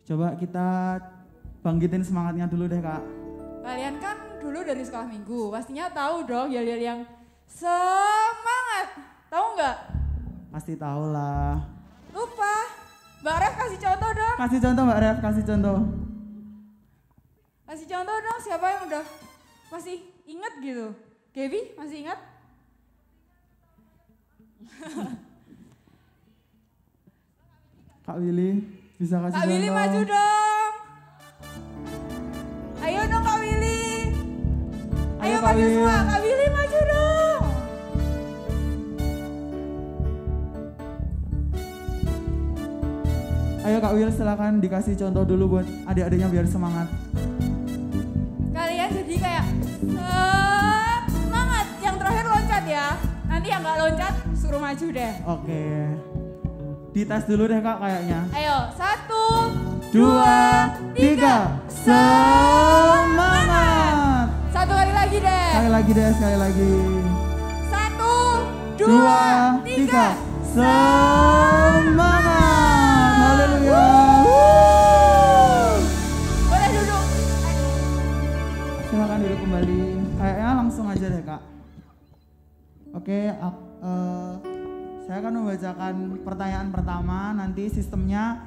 Coba kita bangkitin semangatnya dulu deh Kak. Kalian kan dulu dari sekolah minggu, pastinya tahu dong yel-yel yang semangat. Tahu nggak? Pasti tahu lah. Lupa. Mbak Ref kasih contoh dong. Kasih contoh Mbak Ref, kasih contoh. Kasih contoh dong siapa yang udah masih ingat gitu. Gaby masih ingat? Kak Willy bisa kasih Kak contoh. Willy maju dong. Ayo dong Kak Willy. Ayo Kak maju Willy. semua. Kak Willy maju dong. Ayo Kak Will silakan dikasih contoh dulu buat adik-adiknya biar semangat. Kalian jadi kayak semangat. Yang terakhir loncat ya. Nanti yang nggak loncat suruh maju deh. Oke. Dites dulu deh Kak kayaknya. Ayo 1, 2, 3. Semangat. Satu kali lagi deh. Sekali lagi deh, sekali lagi. 1, 2, 3. Semangat. Haleluya. Boleh duduk. Silakan duduk kembali. Kayaknya langsung aja deh Kak. Oke, saya akan membacakan pertanyaan pertama. Nanti sistemnya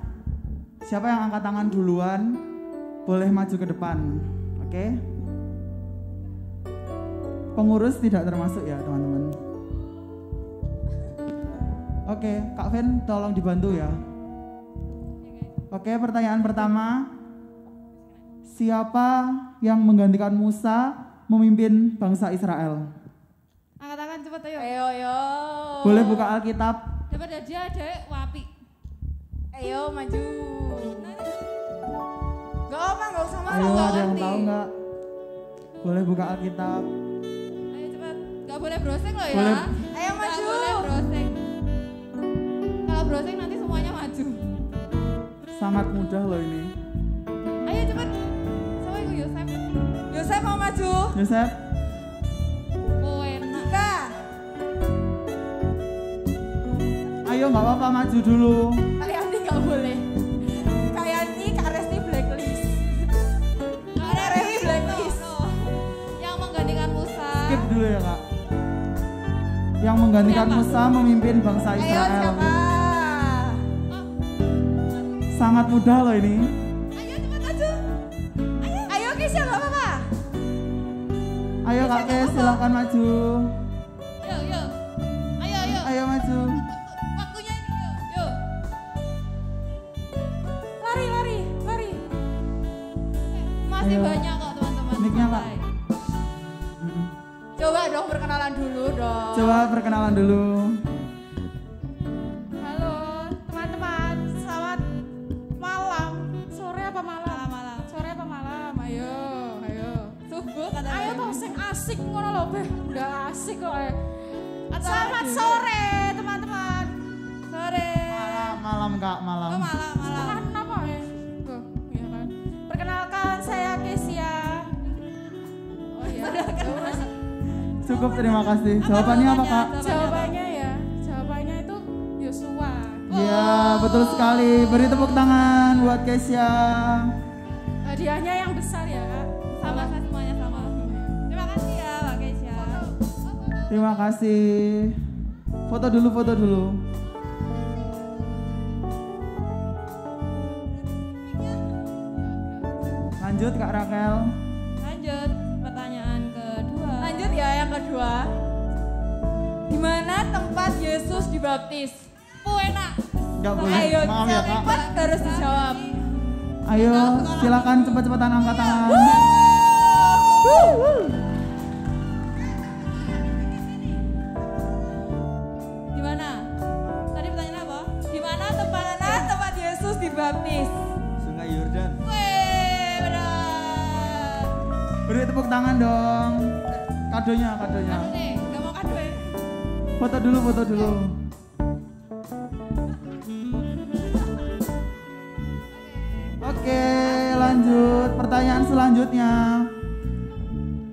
siapa yang angkat tangan duluan boleh maju ke depan. Oke. Pengurus tidak termasuk ya teman-teman. Oke, Kak Ven tolong dibantu ya. Oke, pertanyaan pertama. Siapa yang menggantikan Musa memimpin bangsa Israel? Angkat tangan cepet ayo. Ayo. Boleh buka Alkitab. Daripada dia Dek wapi. Ayo maju. Gak apa, gak usah malu. Ayo, ada yang tahu nggak? Boleh buka Alkitab. Ayo cepat. Gak boleh browsing loh ya. Boleh. Ayo maju. Gak boleh browsing. Kalau browsing nanti semuanya maju. Sangat mudah loh ini. Ayo cepat. Sama iku Yosef. Yosef mau maju. Yosef, Oh enak. Kak. ayo nggak apa-apa maju dulu. Kalian nih gak boleh. Kalian nih Kak Resti blacklist. Kak Resti blacklist. Yang menggantikan Musa. Skip dulu ya Kak. Yang menggantikan Siapa? Musa memimpin bangsa Ayo Israel. siapa? Sangat mudah loh ini. Ayo cepat maju. Ayo Kisha gak apa-apa. Ayo Kak Kes, silakan maju. Ayo. Ayo. Ayo maju. Waktunya ini yuk. Lari. Masih Ayo. banyak kok teman-teman. Mic-nya, Kak. Santai. Coba dong perkenalan dulu dong. Coba perkenalan dulu. Halo teman-teman, selamat malam. Sore apa malam? Malam. Sore apa malam? Ayo. Subuh kata Ayo Bang. toh sing asik ngono lho, Beh. Enggak asik kok. Atau Selamat dulu. sore teman-teman. Sore. Malam Kak, malam. Oh malam. Kenapa ya? Tuh, iya kan. Perkenalkan saya Kesia. Oh iya. Cukup, terima kasih. Jawabannya apa Kak? Jawabannya itu Yosua. Iya, betul sekali. Beri tepuk tangan buat Kesia. Hadiahnya yang besar ya, Kak. Sama semuanya sama. Terima kasih ya Mbak Keisha. Terima kasih. Foto dulu. Lanjut Kak Raquel. Lanjut pertanyaan kedua. Lanjut ya yang kedua. Di mana tempat Yesus dibaptis? Enak. Nggak boleh. Ayo, Maaf ya Kak. cepat harus dijawab. Ayo, silakan cepat-cepatan angkat tangan. Di mana? Tadi pertanyaan apa? Di mana tempat Yesus dibaptis? Sungai Yordan. Weh, benar. Beri tepuk tangan dong. Kadonya. Nih, gak mau kado ya? Foto dulu. Oke, lanjut. Pertanyaan selanjutnya.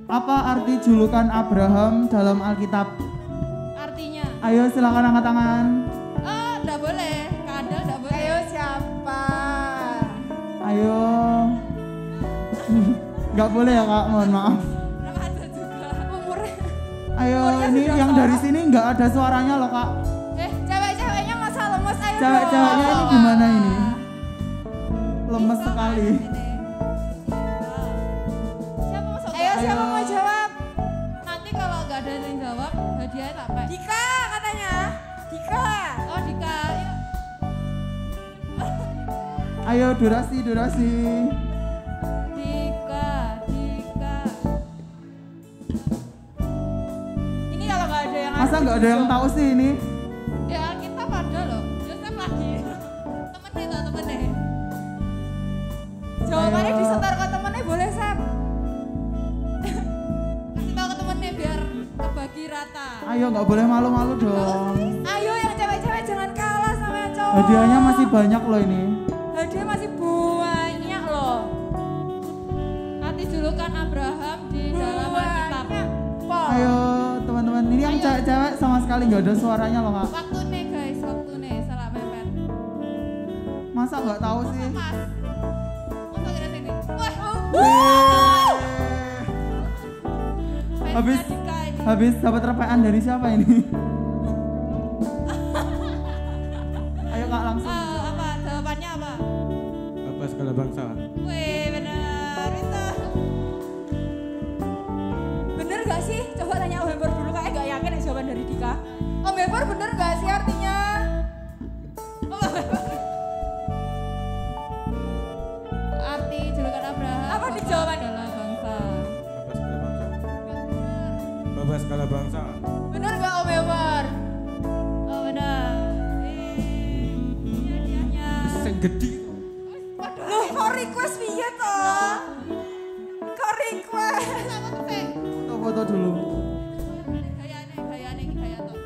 Apa arti julukan Abraham dalam Alkitab? Artinya? Ayo silakan angkat tangan. Oh, enggak boleh. Kadal enggak boleh. Ayo siapa? Ayo. Nggak boleh ya Kak, mohon maaf. Nama ada juga. Umurnya. Ayo, Umurnya ini sudah yang tua. dari sini nggak ada suaranya loh Kak. Cewek-ceweknya masa lemes ayo Cewek-ceweknya ini dong. gimana ini? Lemes sekali. Siapa masuk? Ayo. Siapa mau jawab? Nanti kalau nggak ada yang jawab, hadiahnya tak pakai. Dika katanya. Dika. Oh Dika. Ayo durasi. Dika. Ini kalau nggak ada yang Masa nggak ada yang tahu sih ini? Di Alkitab ada loh. Yosef lagi. Temennya. Jawabannya Ayo. disetor ke temennya boleh Sam. Kasih tahu ke temennya biar kebagi rata. Ayo nggak boleh malu-malu dong. Ayo yang cewek-cewek jangan kalah sama yang cowok. Hadiahnya masih banyak loh ini. Hadiah masih banyak loh. Arti julukan Abraham di dalam Alkitab. Ayo teman-teman, ini yang Ayo. cewek-cewek sama sekali nggak ada suaranya loh Kak. Waktu nih guys, Masa nggak tahu sih? Mas. Masa kira sini. Wah. Habis- Habis dapat repaan dari siapa ini? Ayo Kak langsung. Apa jawabannya apa? Bapak segala bangsa. Wih, benar itu. Bener gak sih? Coba tanya Om Hemper dulu, kayak gak yakin ya jawaban dari Dika. Om Hemper bener gak sih artinya? Arti julukan Abraham. Apa di jawaban? Segala bangsa. Bapak segala bangsa. Bapak segala bangsa. Bener gak Om Hemper? Oh benar. Ini hadiahnya. Sing gede. Loh, kok request piye toh? Kok request? Apa tuh sih? Foto dulu. Gaya toh.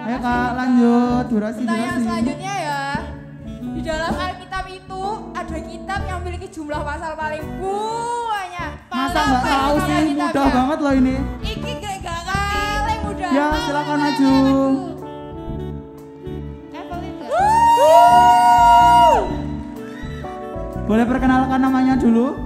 Ayo Kak lanjut, durasi. Pertanyaan selanjutnya ya. Di dalam Alkitab itu ada kitab yang memiliki jumlah pasal paling banyak. Masa nggak tahu sih, mudah banget loh ini. Iki gak Paling mudah. Ya silakan maju. Evelyn gak? Boleh perkenalkan namanya dulu? Halo,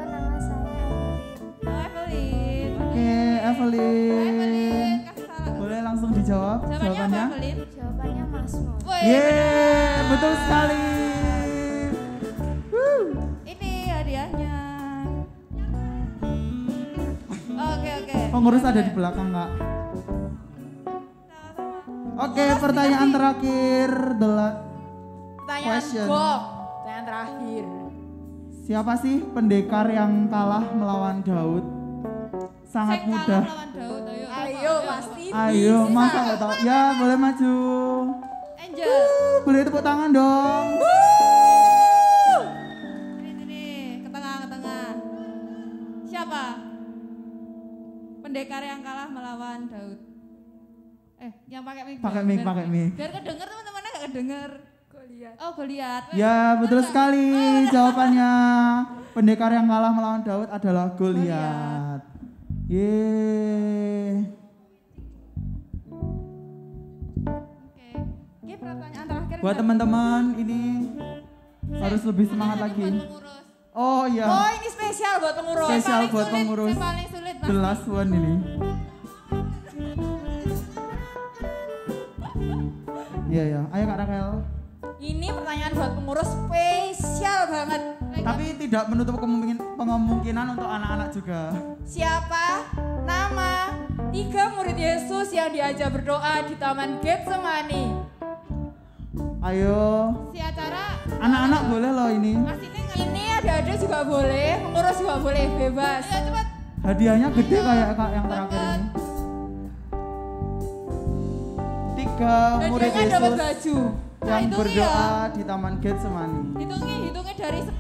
nama saya Evelyn. Oh, Evelyn. Oke, Evelyn. Evelyn, kasih salah. Boleh langsung dijawab Jawabannya apa, jawabannya? Evelyn? Jawabannya Mazmur. Wih, Yeay, betul sekali. ini hadiahnya. Oke. Pengurus ada di belakang Kak. Oke, pertanyaan terakhir adalah Pertanyaan Question. Bob. Pertanyaan terakhir. siapa sih pendekar yang kalah melawan Daud? Sangat Sing mudah. kalah melawan Daud, ayo. Ayo pasti Ayo, bisa. masa nggak tahu? Ya, boleh maju. Angel. Boleh tepuk tangan dong. Sini, ke tengah. Siapa? Pendekar yang kalah melawan Daud. Yang pakai mic. Pakai mic, Biar- pakai mic. Biar kedenger teman-temannya gak kedenger. Goliat. Oh, Goliat. Ya, betul sekali jawabannya. Pendekar yang kalah melawan Daud adalah Goliat. Yeay. Oke, pertanyaan terakhir. Buat teman-teman ini harus lebih semangat lagi. Oh iya, Oh ini spesial buat pengurus. spesial Paling buat sulit, pengurus. yang paling sulit The last one ini. Iya ya, ayo Kak Raquel. Ini pertanyaan buat pengurus spesial banget. Tapi tidak menutup kemungkinan untuk anak-anak juga. Siapa nama 3 murid Yesus yang diajak berdoa di Taman Getsemani? Ayo, Si acara anak-anak boleh loh ini. Mas ini Ini adik-adik juga boleh, pengurus juga boleh, bebas. Ayo cepat. Hadiahnya gede kayak Kak yang terakhir ini. 3 murid Hadiahnya dapat Yesus baju. yang hitungi berdoa di Taman Getsemani. Hitungi dari 10. 10,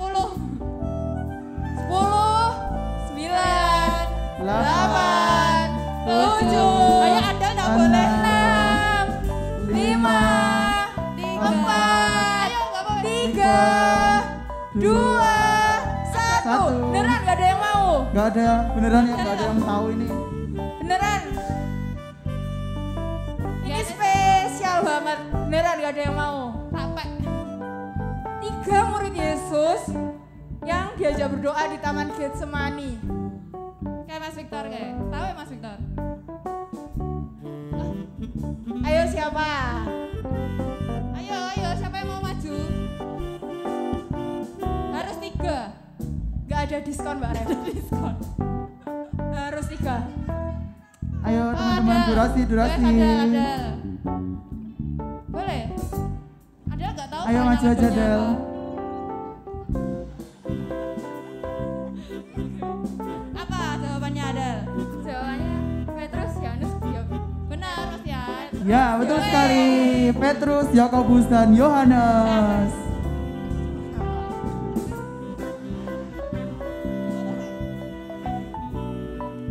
9, 8, 7. Ayo Anda enggak boleh 6, 5, 4, Ayo enggak apa-apa. 3, 2, 1. Satu. Beneran gak ada yang mau? Gak ada, beneran ya gak ada yang tahu ini. Beneran? Ini spesial banget. Beneran gak ada yang mau? Sampai 3 murid Yesus yang diajak berdoa di Taman Getsemani. kayak Mas Victor kayak. Tahu ya Mas Victor? Ayo siapa? Ayo siapa yang mau maju? Harus 3. Gak ada diskon Mbak Rem. Diskon. Harus 3. Ayo teman-teman, durasi. Ada. Boleh? Ada nggak tahu? Ayo maju aja jawabannya Del. Apa jawabannya Adel? Jawabannya Petrus, Yohanes, Yakobus. Benar Mas Yan. Ya betul sekali, Petrus, Yakobus dan Yohanes.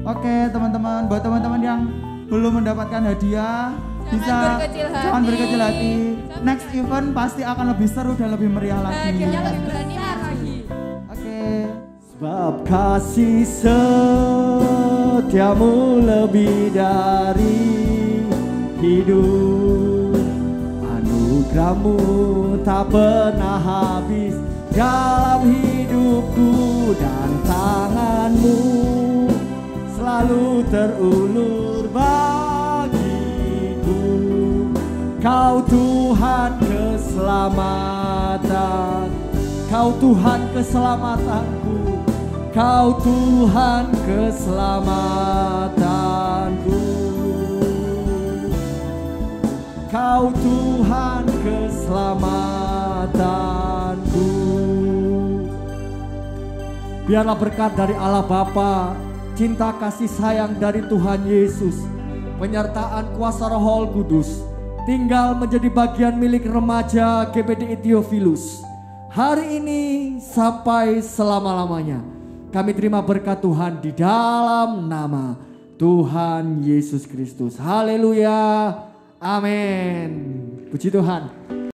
Oke teman-teman, buat teman-teman yang belum mendapatkan hadiah, jangan berkecil hati. Next event pasti akan lebih seru dan lebih meriah lagi. Hadiahnya lebih berani lagi. Oke, Sebab kasih setiamu lebih dari hidup, anugerahmu tak pernah habis dalam hidupku, dan tanganmu selalu terulur bagiku. Kau Tuhan keselamatan, Kau Tuhan keselamatanku, Kau Tuhan keselamatanku, Kau Tuhan keselamatanku. Biarlah berkat dari Allah Bapa, cinta kasih sayang dari Tuhan Yesus, penyertaan kuasa Roh Kudus tinggal menjadi bagian milik remaja GBDI Theophilus hari ini sampai selama-lamanya. Kami terima berkat Tuhan di dalam nama Tuhan Yesus Kristus. Haleluya. Amin. Puji Tuhan.